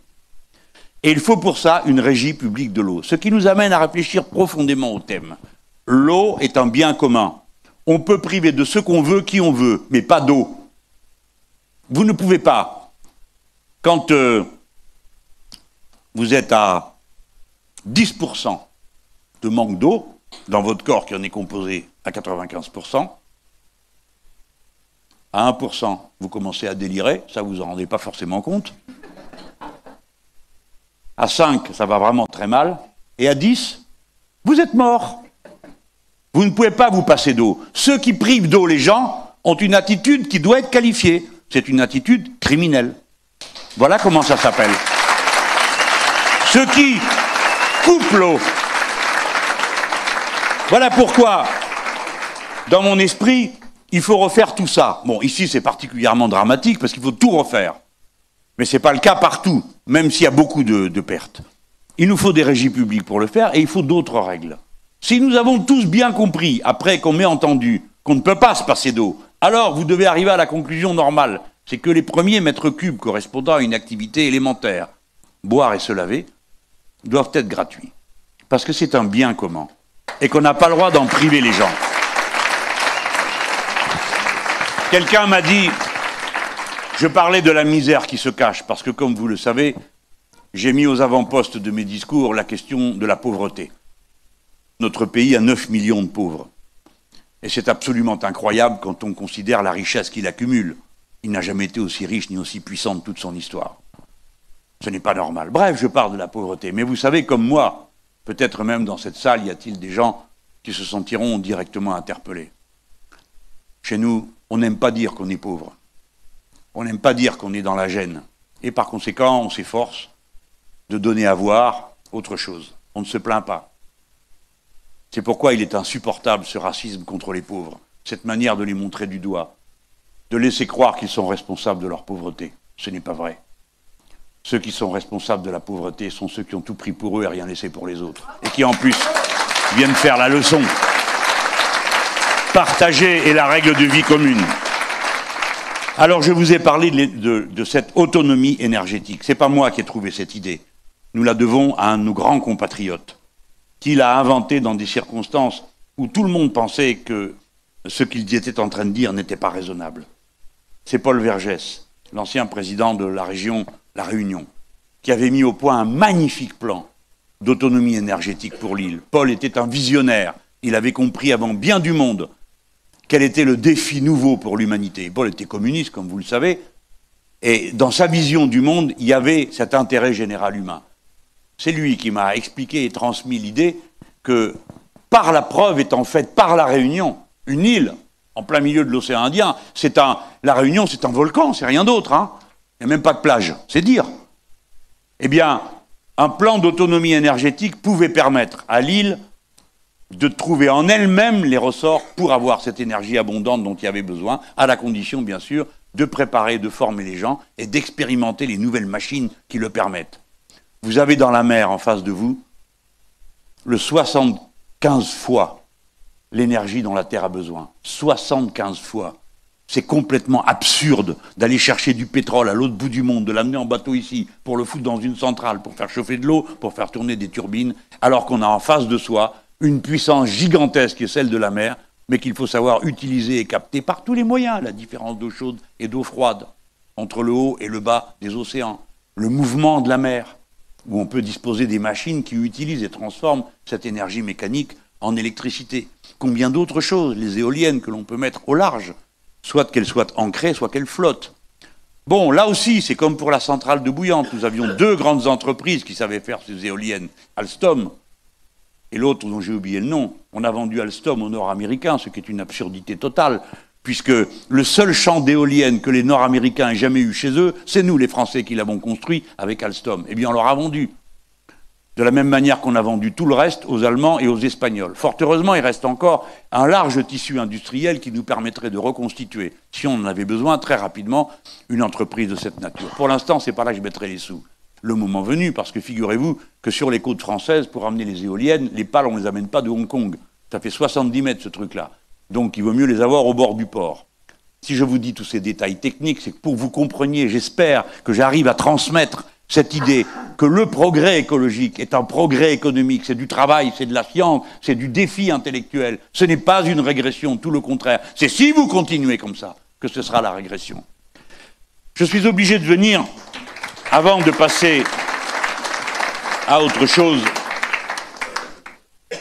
Et il faut pour ça une régie publique de l'eau. Ce qui nous amène à réfléchir profondément au thème. L'eau est un bien commun. On peut priver de ce qu'on veut, qui on veut, mais pas d'eau. Vous ne pouvez pas. Quand vous êtes à 10% de manque d'eau, dans votre corps qui en est composé à 95%, à 1%, vous commencez à délirer, ça vous en rendez pas forcément compte. À 5, ça va vraiment très mal. Et à 10, vous êtes mort. Vous ne pouvez pas vous passer d'eau. Ceux qui privent d'eau les gens ont une attitude qui doit être qualifiée. C'est une attitude criminelle. Voilà comment ça s'appelle. Ceux qui coupent l'eau. Voilà pourquoi, dans mon esprit, il faut refaire tout ça. Bon, ici, c'est particulièrement dramatique parce qu'il faut tout refaire. Mais ce n'est pas le cas partout, même s'il y a beaucoup de pertes. Il nous faut des régies publiques pour le faire et il faut d'autres règles. Si nous avons tous bien compris, après qu'on m'ait entendu, qu'on ne peut pas se passer d'eau, alors vous devez arriver à la conclusion normale. C'est que les premiers mètres cubes correspondant à une activité élémentaire, boire et se laver, doivent être gratuits. Parce que c'est un bien commun. Et qu'on n'a pas le droit d'en priver les gens. Quelqu'un m'a dit, je parlais de la misère qui se cache, parce que comme vous le savez, j'ai mis aux avant-postes de mes discours la question de la pauvreté. Notre pays a 9 millions de pauvres. Et c'est absolument incroyable quand on considère la richesse qu'il accumule. Il n'a jamais été aussi riche ni aussi puissant de toute son histoire. Ce n'est pas normal. Bref, je parle de la pauvreté. Mais vous savez, comme moi, peut-être même dans cette salle, y a-t-il des gens qui se sentiront directement interpellés. Chez nous, on n'aime pas dire qu'on est pauvre. On n'aime pas dire qu'on est dans la gêne. Et par conséquent, on s'efforce de donner à voir autre chose. On ne se plaint pas. C'est pourquoi il est insupportable ce racisme contre les pauvres, cette manière de les montrer du doigt, de laisser croire qu'ils sont responsables de leur pauvreté. Ce n'est pas vrai. Ceux qui sont responsables de la pauvreté sont ceux qui ont tout pris pour eux et rien laissé pour les autres. Et qui en plus viennent faire la leçon. Partager est la règle de vie commune. Alors je vous ai parlé de cette autonomie énergétique. Ce n'est pas moi qui ai trouvé cette idée. Nous la devons à un de nos grands compatriotes, qui l'a inventée dans des circonstances où tout le monde pensait que ce qu'il était en train de dire n'était pas raisonnable. C'est Paul Vergès, l'ancien président de la région La Réunion, qui avait mis au point un magnifique plan d'autonomie énergétique pour l'île. Paul était un visionnaire. Il avait compris avant bien du monde quel était le défi nouveau pour l'humanité. Paul était communiste, comme vous le savez, et dans sa vision du monde, il y avait cet intérêt général humain. C'est lui qui m'a expliqué et transmis l'idée que, par la preuve étant faite par la Réunion, une île en plein milieu de l'océan Indien, la Réunion, c'est un volcan, c'est rien d'autre, hein. Il n'y a même pas de plage, c'est dire. Eh bien, un plan d'autonomie énergétique pouvait permettre à l'île de trouver en elle-même les ressorts pour avoir cette énergie abondante dont il y avait besoin, à la condition, bien sûr, de préparer, de former les gens et d'expérimenter les nouvelles machines qui le permettent. Vous avez dans la mer en face de vous le 75 fois l'énergie dont la Terre a besoin. 75 fois. C'est complètement absurde d'aller chercher du pétrole à l'autre bout du monde, de l'amener en bateau ici, pour le foutre dans une centrale, pour faire chauffer de l'eau, pour faire tourner des turbines, alors qu'on a en face de soi une puissance gigantesque qui est celle de la mer, mais qu'il faut savoir utiliser et capter par tous les moyens, la différence d'eau chaude et d'eau froide, entre le haut et le bas des océans, le mouvement de la mer, où on peut disposer des machines qui utilisent et transforment cette énergie mécanique en électricité. Combien d'autres choses, les éoliennes que l'on peut mettre au large, soit qu'elle soit ancrée, soit qu'elle flotte. Bon, là aussi, c'est comme pour la centrale de Bouillante. Nous avions deux grandes entreprises qui savaient faire ces éoliennes. Alstom et l'autre dont j'ai oublié le nom. On a vendu Alstom aux Nord-Américains, ce qui est une absurdité totale, puisque le seul champ d'éoliennes que les Nord-Américains aient jamais eu chez eux, c'est nous, les Français, qui l'avons construit avec Alstom. Eh bien, on leur a vendu. De la même manière qu'on a vendu tout le reste aux Allemands et aux Espagnols. Fort heureusement, il reste encore un large tissu industriel qui nous permettrait de reconstituer, si on en avait besoin, très rapidement, une entreprise de cette nature. Pour l'instant, c'est pas là que je mettrai les sous. Le moment venu, parce que figurez-vous que sur les côtes françaises, pour amener les éoliennes, les pales, on ne les amène pas de Hong Kong. Ça fait 70 mètres, ce truc-là. Donc, il vaut mieux les avoir au bord du port. Si je vous dis tous ces détails techniques, c'est que pour que vous compreniez, j'espère que j'arrive à transmettre cette idée que le progrès écologique est un progrès économique, c'est du travail, c'est de la science, c'est du défi intellectuel. Ce n'est pas une régression, tout le contraire. C'est si vous continuez comme ça que ce sera la régression. Je suis obligé de venir, avant de passer à autre chose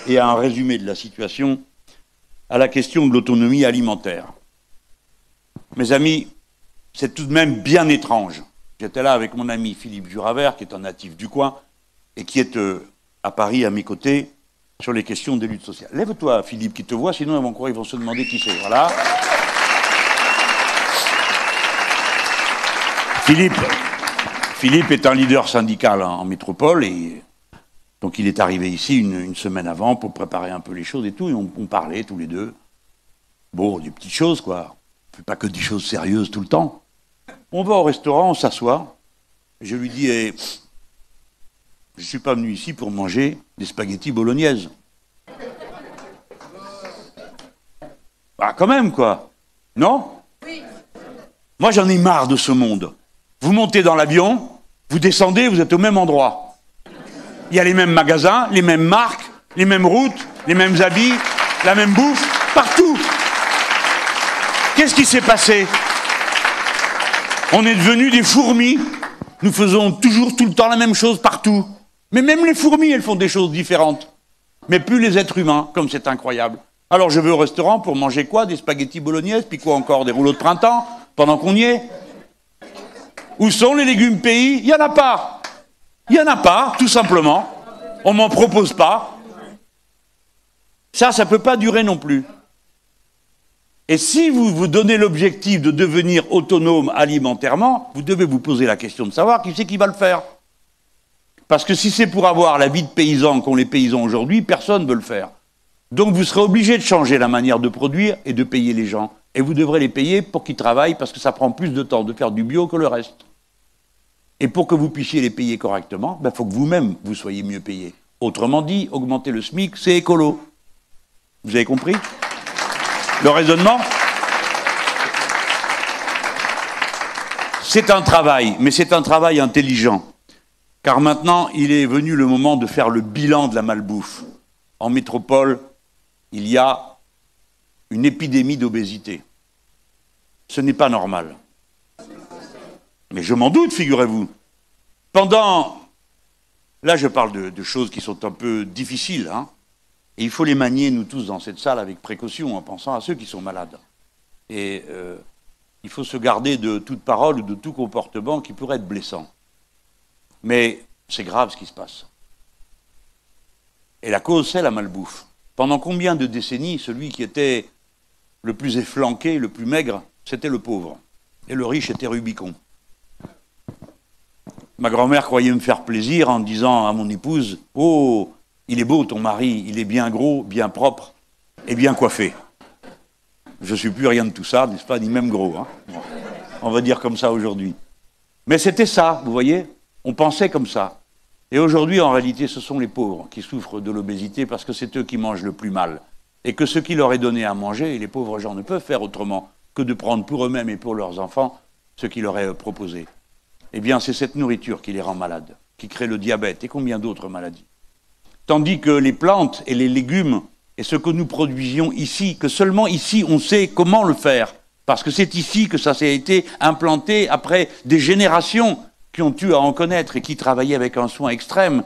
et à un résumé de la situation, à la question de l'autonomie alimentaire. Mes amis, c'est tout de même bien étrange. J'étais là avec mon ami Philippe Juravert, qui est un natif du coin, et qui est à Paris à mes côtés, sur les questions des luttes sociales. Lève-toi, Philippe, qui te voit, sinon ils vont se demander qui c'est. Voilà. Philippe est un leader syndical en métropole, et donc il est arrivé ici une semaine avant pour préparer un peu les choses et tout, et on parlait tous les deux. Bon, des petites choses, quoi. On ne fait pas que des choses sérieuses tout le temps. On va au restaurant, on s'assoit, je lui dis je ne suis pas venu ici pour manger des spaghettis bolognaises. Ah, quand même, quoi. Non? Oui. Moi, j'en ai marre de ce monde. Vous montez dans l'avion, vous descendez, vous êtes au même endroit. Il y a les mêmes magasins, les mêmes marques, les mêmes routes, les mêmes habits, la même bouffe, partout. Qu'est-ce qui s'est passé? On est devenus des fourmis. Nous faisons toujours, tout le temps, la même chose partout. Mais même les fourmis, elles font des choses différentes. Mais plus les êtres humains, comme c'est incroyable. Alors je vais au restaurant pour manger quoi? Des spaghettis bolognaises, puis quoi encore? Des rouleaux de printemps, pendant qu'on y est? Où sont les légumes pays? Il n'y en a pas. Il n'y en a pas, tout simplement. On ne m'en propose pas. Ça ne peut pas durer non plus. Et si vous vous donnez l'objectif de devenir autonome alimentairement, vous devez vous poser la question de savoir qui c'est qui va le faire. Parce que si c'est pour avoir la vie de paysan qu'ont les paysans aujourd'hui, personne ne veut le faire. Donc vous serez obligé de changer la manière de produire et de payer les gens. Et vous devrez les payer pour qu'ils travaillent, parce que ça prend plus de temps de faire du bio que le reste. Et pour que vous puissiez les payer correctement, il faut que vous-même vous soyez mieux payés. Autrement dit, augmenter le SMIC, c'est écolo. Vous avez compris ? Le raisonnement, c'est un travail, mais c'est un travail intelligent. Car maintenant, il est venu le moment de faire le bilan de la malbouffe. En métropole, il y a une épidémie d'obésité. Ce n'est pas normal. Mais je m'en doute, figurez-vous. Là, je parle de choses qui sont un peu difficiles, hein. Et il faut les manier, nous tous, dans cette salle, avec précaution, en pensant à ceux qui sont malades. Et il faut se garder de toute parole ou de tout comportement qui pourrait être blessant. Mais c'est grave ce qui se passe. Et la cause, c'est la malbouffe. Pendant combien de décennies, celui qui était le plus efflanqué, le plus maigre, c'était le pauvre. Et le riche était Rubicon. Ma grand-mère croyait me faire plaisir en disant à mon épouse « Oh, il est beau ton mari, il est bien gros, bien propre et bien coiffé. » Je ne suis plus rien de tout ça, n'est-ce pas, ni même gros. Hein. Bon, on va dire comme ça aujourd'hui. Mais c'était ça, vous voyez, on pensait comme ça. Et aujourd'hui, en réalité, ce sont les pauvres qui souffrent de l'obésité parce que c'est eux qui mangent le plus mal. Et que ce qui leur est donné à manger, les pauvres gens ne peuvent faire autrement que de prendre pour eux-mêmes et pour leurs enfants ce qui leur est proposé. Eh bien, c'est cette nourriture qui les rend malades, qui crée le diabète et combien d'autres maladies. Tandis que les plantes et les légumes, et ce que nous produisions ici, que seulement ici on sait comment le faire, parce que c'est ici que ça s'est été implanté après des générations qui ont eu à en connaître et qui travaillaient avec un soin extrême.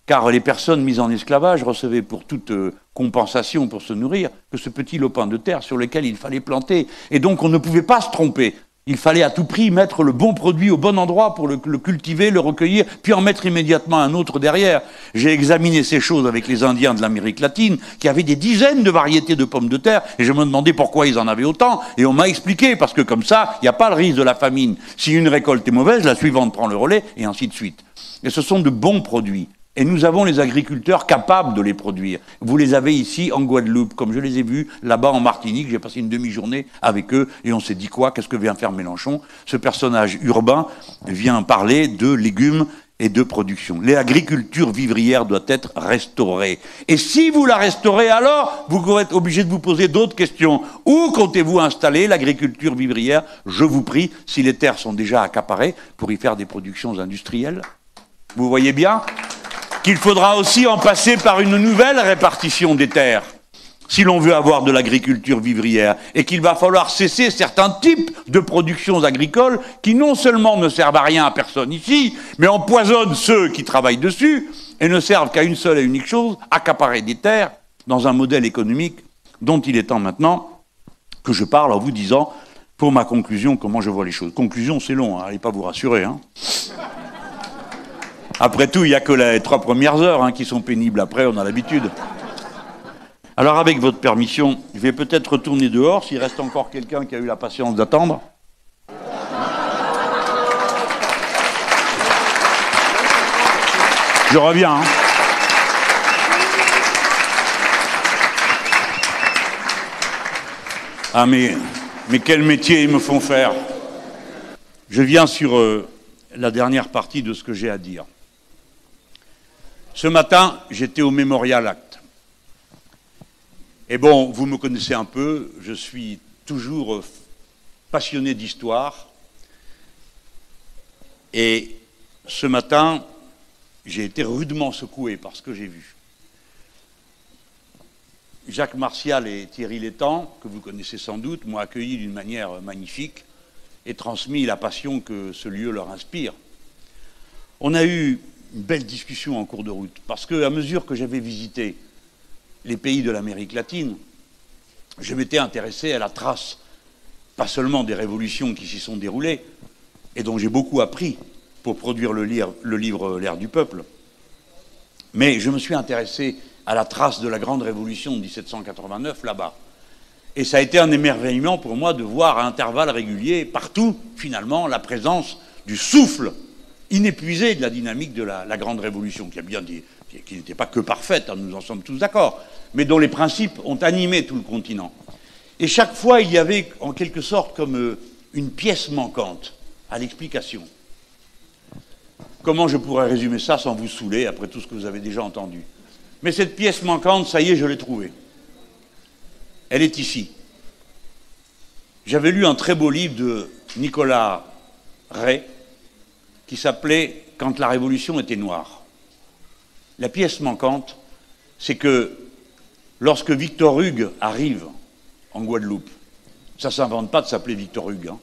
car les personnes mises en esclavage recevaient pour toute compensation pour se nourrir que ce petit lopin de terre sur lequel il fallait planter. Et donc on ne pouvait pas se tromper. Il fallait à tout prix mettre le bon produit au bon endroit pour le cultiver, le recueillir, puis en mettre immédiatement un autre derrière. J'ai examiné ces choses avec les Indiens de l'Amérique latine, qui avaient des dizaines de variétés de pommes de terre, et je me demandais pourquoi ils en avaient autant, et on m'a expliqué, parce que comme ça, il n'y a pas le risque de la famine. Si une récolte est mauvaise, la suivante prend le relais, et ainsi de suite. Et ce sont de bons produits. Et nous avons les agriculteurs capables de les produire. Vous les avez ici en Guadeloupe, comme je les ai vus là-bas en Martinique. J'ai passé une demi-journée avec eux et on s'est dit quoi? Qu'est-ce que vient faire Mélenchon? Ce personnage urbain vient parler de légumes et de production. L'agriculture vivrière doit être restaurée. Et si vous la restaurez, alors vous êtes obligé de vous poser d'autres questions. Où comptez-vous installer l'agriculture vivrière? Je vous prie, si les terres sont déjà accaparées, pour y faire des productions industrielles. Vous voyez bien qu'il faudra aussi en passer par une nouvelle répartition des terres, si l'on veut avoir de l'agriculture vivrière, et qu'il va falloir cesser certains types de productions agricoles qui non seulement ne servent à rien à personne ici, mais empoisonnent ceux qui travaillent dessus, et ne servent qu'à une seule et unique chose, accaparer des terres dans un modèle économique dont il est temps maintenant que je parle en vous disant, pour ma conclusion, comment je vois les choses. Conclusion, c'est long, hein, allez pas vous rassurer, hein. Après tout, il n'y a que les 3 premières heures qui sont pénibles. Après, on a l'habitude. Alors, avec votre permission, je vais peut-être retourner dehors, s'il reste encore quelqu'un qui a eu la patience d'attendre. Je reviens. Hein. Ah, mais quel métier ils me font faire. Je viens sur la dernière partie de ce que j'ai à dire. Ce matin, j'étais au Memorial Act. Et bon, vous me connaissez un peu, je suis toujours passionné d'histoire. Et ce matin, j'ai été rudement secoué par ce que j'ai vu. Jacques Martial et Thierry Létang, que vous connaissez sans doute, m'ont accueilli d'une manière magnifique et transmis la passion que ce lieu leur inspire. On a eu une belle discussion en cours de route, parce qu'à mesure que j'avais visité les pays de l'Amérique latine, je m'étais intéressé à la trace, pas seulement des révolutions qui s'y sont déroulées, et dont j'ai beaucoup appris pour produire le livre L'ère du peuple, mais je me suis intéressé à la trace de la grande révolution de 1789 là-bas. Et ça a été un émerveillement pour moi de voir à intervalles réguliers, partout, finalement, la présence du souffle inépuisé de la dynamique de la grande révolution, qui n'était pas que parfaite, hein, nous en sommes tous d'accord, mais dont les principes ont animé tout le continent. Et chaque fois, il y avait en quelque sorte comme une pièce manquante à l'explication. Comment je pourrais résumer ça sans vous saouler, après tout ce que vous avez déjà entendu? Mais cette pièce manquante, ça y est, je l'ai trouvée. Elle est ici. J'avais lu un très beau livre de Nicolas Ray, qui s'appelait « Quand la Révolution était noire ». La pièce manquante, c'est que lorsque Victor Hugues arrive en Guadeloupe, ça ne s'invente pas de s'appeler Victor Hugues, hein.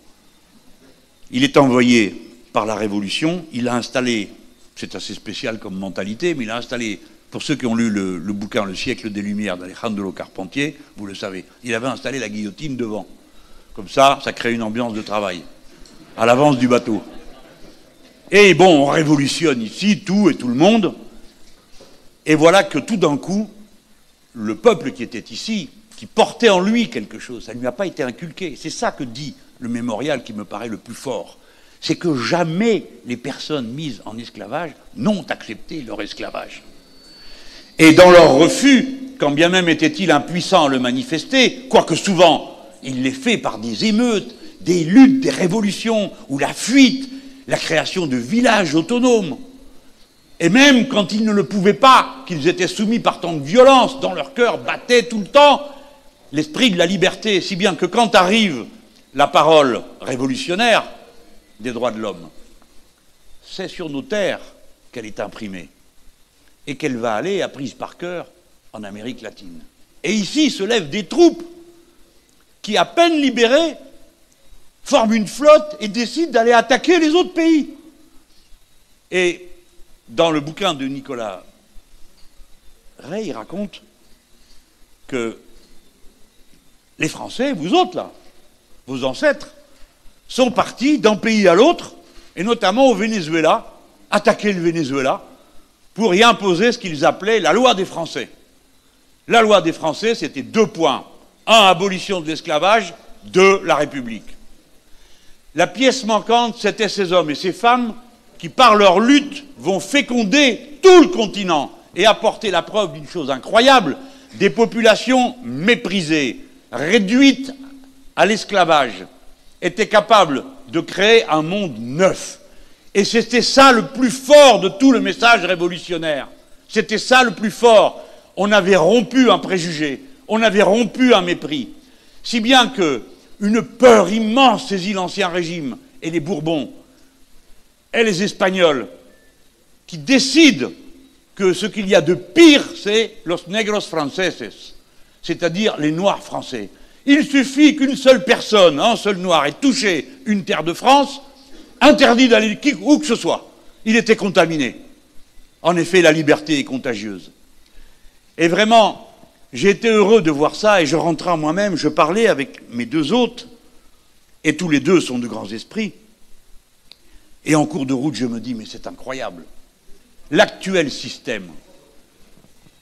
Il est envoyé par la Révolution, il a installé, c'est assez spécial comme mentalité, mais il a installé, pour ceux qui ont lu le bouquin « Le siècle des Lumières » d'Alejandro Carpentier, vous le savez, il avait installé la guillotine devant. Comme ça crée une ambiance de travail, à l'avance du bateau. Et bon, on révolutionne ici tout et tout le monde. Et voilà que tout d'un coup, le peuple qui était ici, qui portait en lui quelque chose, ça ne lui a pas été inculqué. C'est ça que dit le mémorial qui me paraît le plus fort. C'est que jamais les personnes mises en esclavage n'ont accepté leur esclavage. Et dans leur refus, quand bien même était-il impuissant à le manifester, quoique souvent il l'ait fait par des émeutes, des luttes, des révolutions, ou la fuite, la création de villages autonomes. Et même quand ils ne le pouvaient pas, qu'ils étaient soumis par tant de violence, dans leur cœur battait tout le temps l'esprit de la liberté, si bien que quand arrive la parole révolutionnaire des droits de l'homme, c'est sur nos terres qu'elle est imprimée et qu'elle va aller, apprise par cœur, en Amérique latine. Et ici se lèvent des troupes qui, à peine libérées, forment une flotte et décident d'aller attaquer les autres pays. Et dans le bouquin de Nicolas Rey raconte que les Français, vous autres là, vos ancêtres, sont partis d'un pays à l'autre, et notamment au Venezuela, attaquer le Venezuela, pour y imposer ce qu'ils appelaient la loi des Français. La loi des Français, c'était 2 points. 1, abolition de l'esclavage, 2, la République. La pièce manquante, c'était ces hommes et ces femmes qui, par leur lutte, vont féconder tout le continent et apporter la preuve d'une chose incroyable, des populations méprisées, réduites à l'esclavage, étaient capables de créer un monde neuf. Et c'était ça le plus fort de tout le message révolutionnaire. C'était ça le plus fort. On avait rompu un préjugé, on avait rompu un mépris. Si bien que une peur immense saisit l'Ancien Régime et les Bourbons et les Espagnols, qui décident que ce qu'il y a de pire, c'est los negros franceses, c'est-à-dire les Noirs français. Il suffit qu'une seule personne, un seul Noir, ait touché une terre de France, interdit d'aller où que ce soit. Il était contaminé. En effet, la liberté est contagieuse. Et vraiment, j'ai été heureux de voir ça, et je rentrais en moi-même, je parlais avec mes 2 hôtes, et tous les 2 sont de grands esprits. Et en cours de route, je me dis, mais c'est incroyable. L'actuel système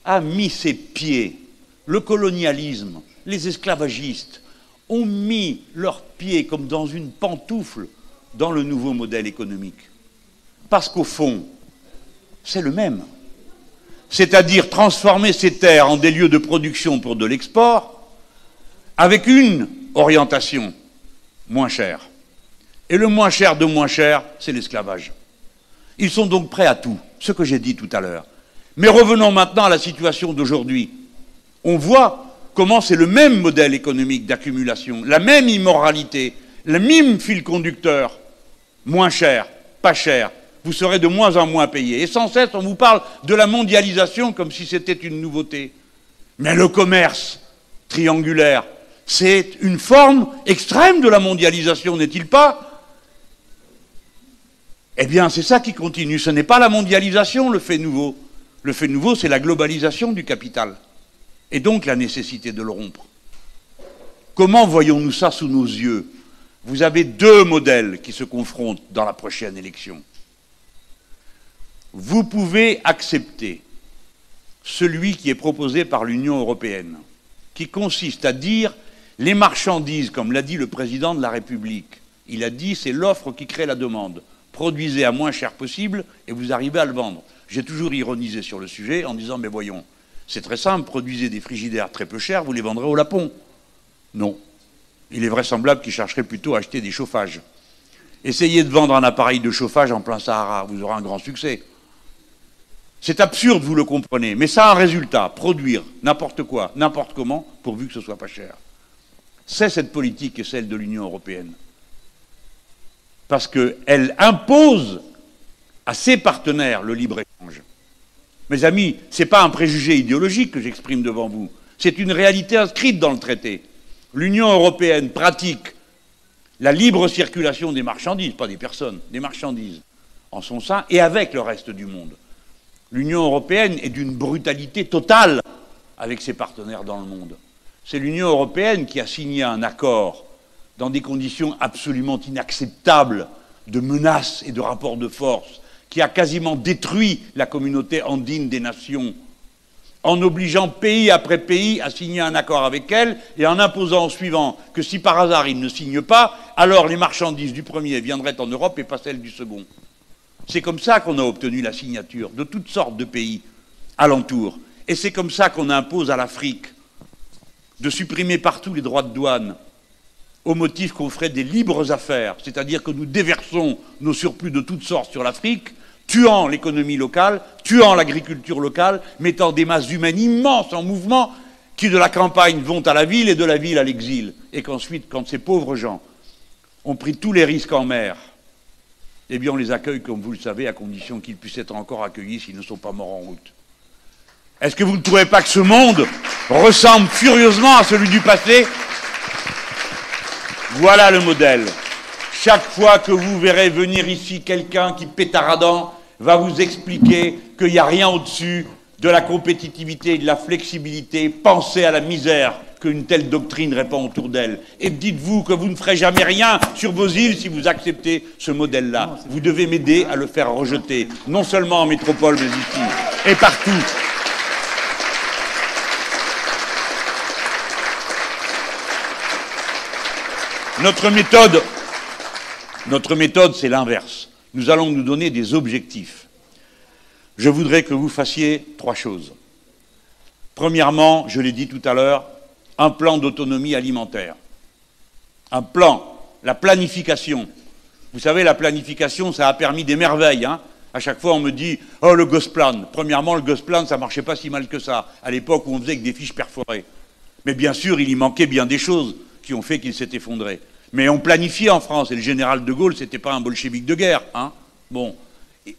a mis ses pieds, le colonialisme, les esclavagistes ont mis leurs pieds comme dans une pantoufle dans le nouveau modèle économique. Parce qu'au fond, c'est le même. C'est-à-dire transformer ces terres en des lieux de production pour de l'export, avec une orientation, moins cher. Et le moins cher de moins cher, c'est l'esclavage. Ils sont donc prêts à tout, ce que j'ai dit tout à l'heure. Mais revenons maintenant à la situation d'aujourd'hui. On voit comment c'est le même modèle économique d'accumulation, la même immoralité, le même fil conducteur, moins cher, pas cher. Vous serez de moins en moins payé. Et sans cesse, on vous parle de la mondialisation comme si c'était une nouveauté. Mais le commerce triangulaire, c'est une forme extrême de la mondialisation, n'est-il pas? Eh bien, c'est ça qui continue. Ce n'est pas la mondialisation, le fait nouveau. Le fait nouveau, c'est la globalisation du capital. Et donc la nécessité de le rompre. Comment voyons-nous ça sous nos yeux? Vous avez 2 modèles qui se confrontent dans la prochaine élection. Vous pouvez accepter celui qui est proposé par l'Union européenne, qui consiste à dire les marchandises, comme l'a dit le président de la République, il a dit c'est l'offre qui crée la demande. Produisez à moins cher possible et vous arrivez à le vendre. J'ai toujours ironisé sur le sujet en disant mais voyons, c'est très simple, produisez des frigidaires très peu chers, vous les vendrez au Lapon. Non. Il est vraisemblable qu'ils chercheraient plutôt à acheter des chauffages. Essayez de vendre un appareil de chauffage en plein Sahara, vous aurez un grand succès. C'est absurde, vous le comprenez, mais ça a un résultat, produire n'importe quoi, n'importe comment, pourvu que ce soit pas cher. C'est cette politique et celle de l'Union européenne. Parce qu'elle impose à ses partenaires le libre-échange. Mes amis, ce n'est pas un préjugé idéologique que j'exprime devant vous, c'est une réalité inscrite dans le traité. L'Union européenne pratique la libre circulation des marchandises, pas des personnes, des marchandises, en son sein et avec le reste du monde. L'Union européenne est d'une brutalité totale avec ses partenaires dans le monde. C'est l'Union européenne qui a signé un accord dans des conditions absolument inacceptables de menaces et de rapports de force, qui a quasiment détruit la communauté andine des nations, en obligeant pays après pays à signer un accord avec elle et en imposant au suivant que si par hasard il ne signe pas, alors les marchandises du premier viendraient en Europe et pas celles du second. C'est comme ça qu'on a obtenu la signature de toutes sortes de pays alentours. Et c'est comme ça qu'on impose à l'Afrique de supprimer partout les droits de douane au motif qu'on ferait des libres affaires, c'est-à-dire que nous déversons nos surplus de toutes sortes sur l'Afrique, tuant l'économie locale, tuant l'agriculture locale, mettant des masses humaines immenses en mouvement qui de la campagne vont à la ville et de la ville à l'exil. Et qu'ensuite, quand ces pauvres gens ont pris tous les risques en mer, eh bien on les accueille, comme vous le savez, à condition qu'ils puissent être encore accueillis s'ils ne sont pas morts en route. Est-ce que vous ne trouvez pas que ce monde ressemble furieusement à celui du passé? Voilà le modèle. Chaque fois que vous verrez venir ici quelqu'un qui pétaradant va vous expliquer qu'il n'y a rien au-dessus de la compétitivité et de la flexibilité, pensez à la misère qu'une telle doctrine répand autour d'elle. Et dites-vous que vous ne ferez jamais rien sur vos îles si vous acceptez ce modèle-là. Vous devez m'aider à le faire rejeter, non seulement en métropole, mais ici, et partout. Notre méthode, c'est l'inverse. Nous allons nous donner des objectifs. Je voudrais que vous fassiez 3 choses. Premièrement, je l'ai dit tout à l'heure, un plan d'autonomie alimentaire. Un plan, la planification. Vous savez, la planification, ça a permis des merveilles. Hein. À chaque fois, on me dit « Oh, le Gosplan ». Premièrement, le Gosplan, ça ne marchait pas si mal que ça, à l'époque où on faisait que des fiches perforées. Mais bien sûr, il y manquait bien des choses qui ont fait qu'il s'est effondré. Mais on planifiait en France, et le général de Gaulle, c'était pas un bolchevique de guerre. Hein. Bon.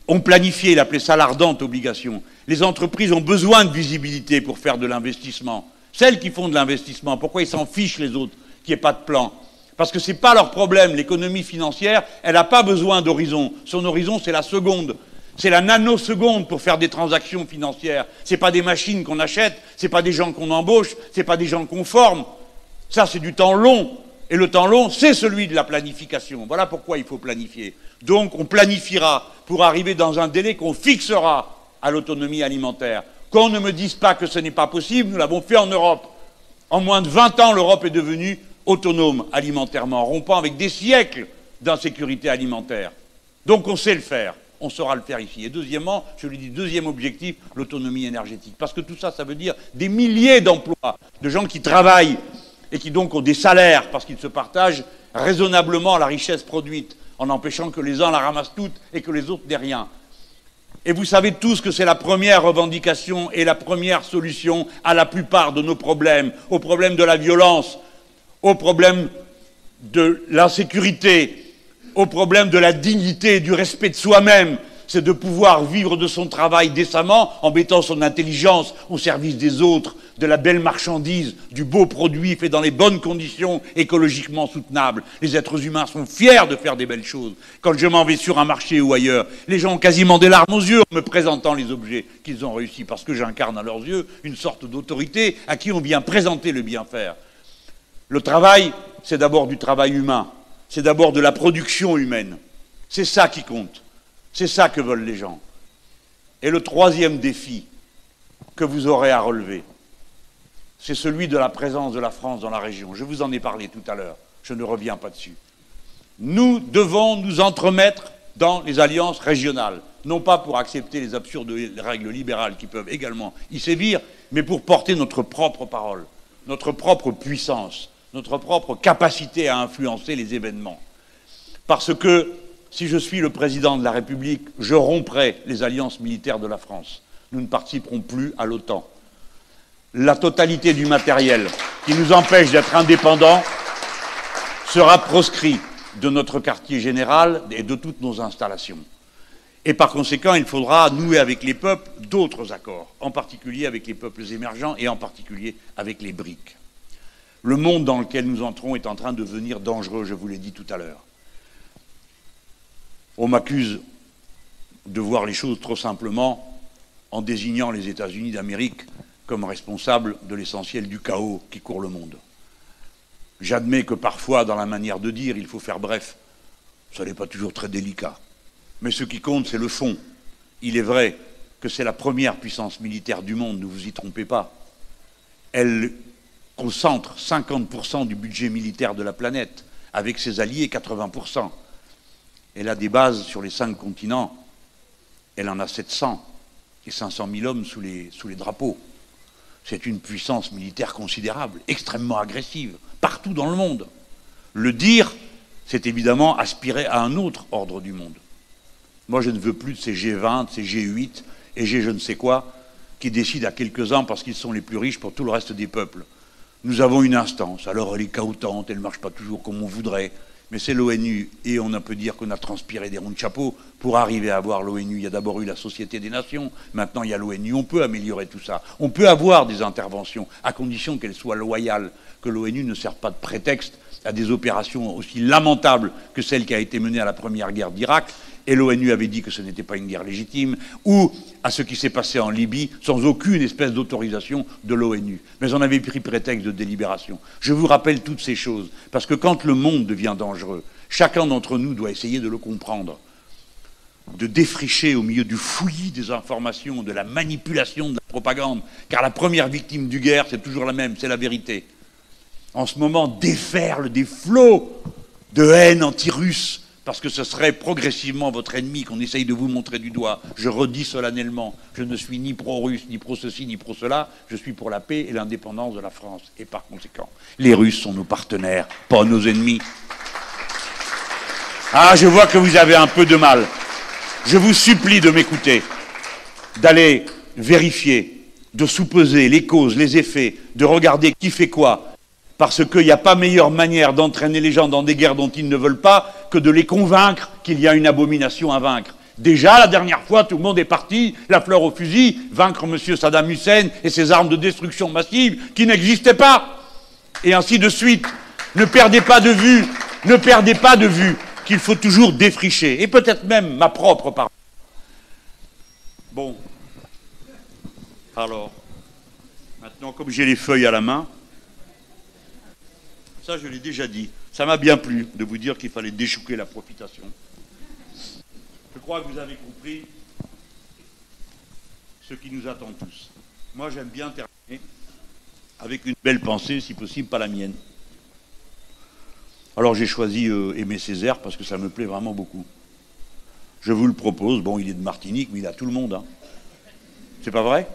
On planifiait, il appelait ça l'ardente obligation. Les entreprises ont besoin de visibilité pour faire de l'investissement. Celles qui font de l'investissement, pourquoi ils s'en fichent les autres, qu'il n'y ait pas de plan? Parce que ce n'est pas leur problème. L'économie financière, elle n'a pas besoin d'horizon. Son horizon, c'est la seconde. C'est la nanoseconde pour faire des transactions financières. Ce n'est pas des machines qu'on achète, ce n'est pas des gens qu'on embauche, ce n'est pas des gens qu'on forme. Ça, c'est du temps long. Et le temps long, c'est celui de la planification. Voilà pourquoi il faut planifier. Donc, on planifiera pour arriver dans un délai qu'on fixera à l'autonomie alimentaire. Qu'on ne me dise pas que ce n'est pas possible, nous l'avons fait en Europe. En moins de 20 ans, l'Europe est devenue autonome alimentairement, rompant avec des siècles d'insécurité alimentaire. Donc, on sait le faire. On saura le faire ici. Et deuxièmement, je lui dis, deuxième objectif, l'autonomie énergétique. Parce que tout ça, ça veut dire des milliers d'emplois, de gens qui travaillent et qui donc ont des salaires parce qu'ils se partagent raisonnablement la richesse produite, en empêchant que les uns la ramassent toute et que les autres n'aient rien. Et vous savez tous que c'est la première revendication et la première solution à la plupart de nos problèmes, aux problèmes de la violence, aux problèmes de l'insécurité, aux problèmes de la dignité et du respect de soi-même. C'est de pouvoir vivre de son travail décemment en mettant son intelligence au service des autres, de la belle marchandise, du beau produit fait dans les bonnes conditions écologiquement soutenables. Les êtres humains sont fiers de faire des belles choses. Quand je m'en vais sur un marché ou ailleurs, les gens ont quasiment des larmes aux yeux en me présentant les objets qu'ils ont réussi, parce que j'incarne à leurs yeux une sorte d'autorité à qui on vient présenter le bien faire. Le travail, c'est d'abord du travail humain, c'est d'abord de la production humaine. C'est ça qui compte. C'est ça que veulent les gens. Et le troisième défi que vous aurez à relever, c'est celui de la présence de la France dans la région. Je vous en ai parlé tout à l'heure, je ne reviens pas dessus. Nous devons nous entremettre dans les alliances régionales, non pas pour accepter les absurdes règles libérales qui peuvent également y sévir, mais pour porter notre propre parole, notre propre puissance, notre propre capacité à influencer les événements. Parce que si je suis le président de la République, je romprai les alliances militaires de la France. Nous ne participerons plus à l'OTAN. La totalité du matériel qui nous empêche d'être indépendants sera proscrit de notre quartier général et de toutes nos installations. Et par conséquent, il faudra nouer avec les peuples d'autres accords, en particulier avec les peuples émergents et en particulier avec les BRIC. Le monde dans lequel nous entrons est en train de devenir dangereux, je vous l'ai dit tout à l'heure. On m'accuse de voir les choses trop simplement en désignant les États-Unis d'Amérique comme responsables de l'essentiel du chaos qui court le monde. J'admets que parfois, dans la manière de dire, il faut faire bref. Ça n'est pas toujours très délicat. Mais ce qui compte, c'est le fond. Il est vrai que c'est la première puissance militaire du monde, ne vous y trompez pas. Elle concentre 50% du budget militaire de la planète, avec ses alliés 80%. Elle a des bases sur les 5 continents. Elle en a 700 et 500 000 hommes sous les drapeaux. C'est une puissance militaire considérable, extrêmement agressive, partout dans le monde. Le dire, c'est évidemment aspirer à un autre ordre du monde. Moi, je ne veux plus de ces G20, ces G8 et G je ne sais quoi, qui décident à quelques-uns parce qu'ils sont les plus riches pour tout le reste des peuples. Nous avons une instance, alors elle est cahoutante, elle ne marche pas toujours comme on voudrait, mais c'est l'ONU, et on peut dire qu'on a transpiré des ronds de chapeau pour arriver à avoir l'ONU. Il y a d'abord eu la Société des Nations, maintenant il y a l'ONU. On peut améliorer tout ça. On peut avoir des interventions, à condition qu'elles soient loyales, que l'ONU ne serve pas de prétexte à des opérations aussi lamentables que celle qui a été menée à la première guerre d'Irak, et l'ONU avait dit que ce n'était pas une guerre légitime, ou à ce qui s'est passé en Libye, sans aucune espèce d'autorisation de l'ONU. Mais on avait pris prétexte de délibération. Je vous rappelle toutes ces choses, parce que quand le monde devient dangereux, chacun d'entre nous doit essayer de le comprendre, de défricher au milieu du fouillis des informations, de la manipulation, de la propagande, car la première victime du guerre, c'est toujours la même, c'est la vérité. En ce moment, déferlent des flots de haine anti-russe, parce que ce serait progressivement votre ennemi qu'on essaye de vous montrer du doigt. Je redis solennellement, je ne suis ni pro-russe, ni pro-ceci, ni pro-cela, je suis pour la paix et l'indépendance de la France. Et par conséquent, les Russes sont nos partenaires, pas nos ennemis. Ah, je vois que vous avez un peu de mal. Je vous supplie de m'écouter, d'aller vérifier, de sous-peser les causes, les effets, de regarder qui fait quoi, parce qu'il n'y a pas meilleure manière d'entraîner les gens dans des guerres dont ils ne veulent pas que de les convaincre qu'il y a une abomination à vaincre. Déjà, la dernière fois, tout le monde est parti, la fleur au fusil, vaincre M. Saddam Hussein et ses armes de destruction massive qui n'existaient pas. Et ainsi de suite. Ne perdez pas de vue qu'il faut toujours défricher, et peut-être même ma propre parole. Bon. Alors, maintenant, comme j'ai les feuilles à la main, ça je l'ai déjà dit, ça m'a bien plu de vous dire qu'il fallait déchouquer la profitation. Je crois que vous avez compris ce qui nous attend tous. Moi j'aime bien terminer avec une belle pensée, si possible pas la mienne. Alors j'ai choisi Aimé Césaire parce que ça me plaît vraiment beaucoup. Je vous le propose, bon il est de Martinique, mais il a tout le monde. Hein. C'est pas vrai?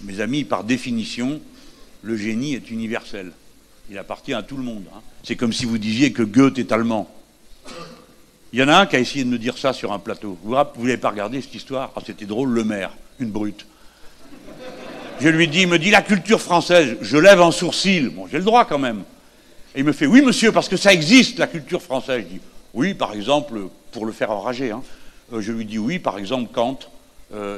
Mes amis, par définition, le génie est universel. Il appartient à tout le monde. Hein. C'est comme si vous disiez que Goethe est allemand. Il y en a un qui a essayé de me dire ça sur un plateau. Vous n'avez pas regardé cette histoire? Ah, c'était drôle, le maire, une brute. Je lui dis, il me dit la culture française. Je lève un sourcil. Bon, j'ai le droit quand même. Et il me fait, oui monsieur, parce que ça existe, la culture française. Je dis, oui, par exemple, pour le faire enrager. Hein. Je lui dis, oui, par exemple, Kant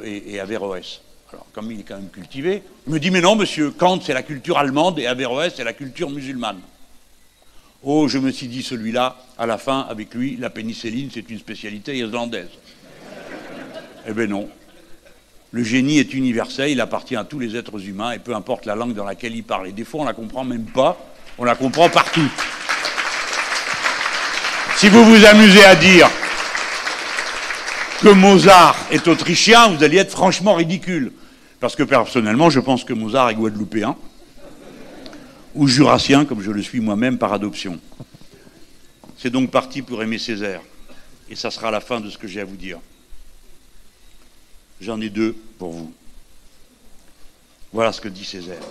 et Averroès. Alors, comme il est quand même cultivé, il me dit, mais non monsieur, Kant c'est la culture allemande et Averroès c'est la culture musulmane. Oh, je me suis dit, celui-là, à la fin, avec lui, la pénicilline c'est une spécialité irlandaise. Eh bien non. Le génie est universel, il appartient à tous les êtres humains, et peu importe la langue dans laquelle il parle. Et des fois, on ne la comprend même pas, on la comprend partout. Si vous vous amusez à dire que Mozart est autrichien, vous allez être franchement ridicule. Parce que personnellement, je pense que Mozart est guadeloupéen, ou jurassien, comme je le suis moi-même par adoption. C'est donc parti pour Aimé Césaire. Et ça sera la fin de ce que j'ai à vous dire. J'en ai deux pour vous. Voilà ce que dit Césaire.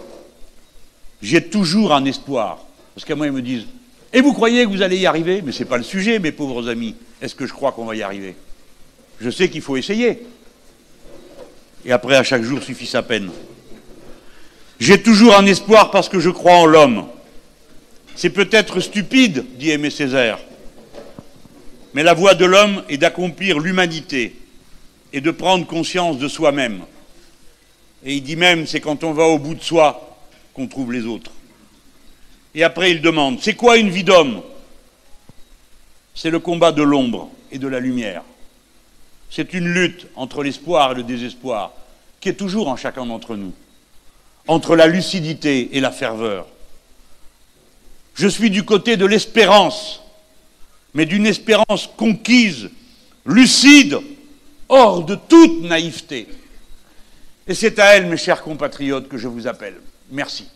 J'ai toujours un espoir. Parce qu'à moi, ils me disent « Et vous croyez que vous allez y arriver ?» Mais ce n'est pas le sujet, mes pauvres amis. Est-ce que je crois qu'on va y arriver? Je sais qu'il faut essayer. Et après, à chaque jour suffit sa peine. J'ai toujours un espoir parce que je crois en l'homme. C'est peut-être stupide, dit Aimé Césaire, mais la voie de l'homme est d'accomplir l'humanité et de prendre conscience de soi-même. Et il dit même, c'est quand on va au bout de soi qu'on trouve les autres. Et après, il demande, c'est quoi une vie d'homme? C'est le combat de l'ombre et de la lumière. C'est une lutte entre l'espoir et le désespoir, qui est toujours en chacun d'entre nous, entre la lucidité et la ferveur. Je suis du côté de l'espérance, mais d'une espérance conquise, lucide, hors de toute naïveté. Et c'est à elle, mes chers compatriotes, que je vous appelle. Merci.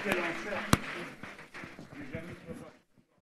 Quel enfer.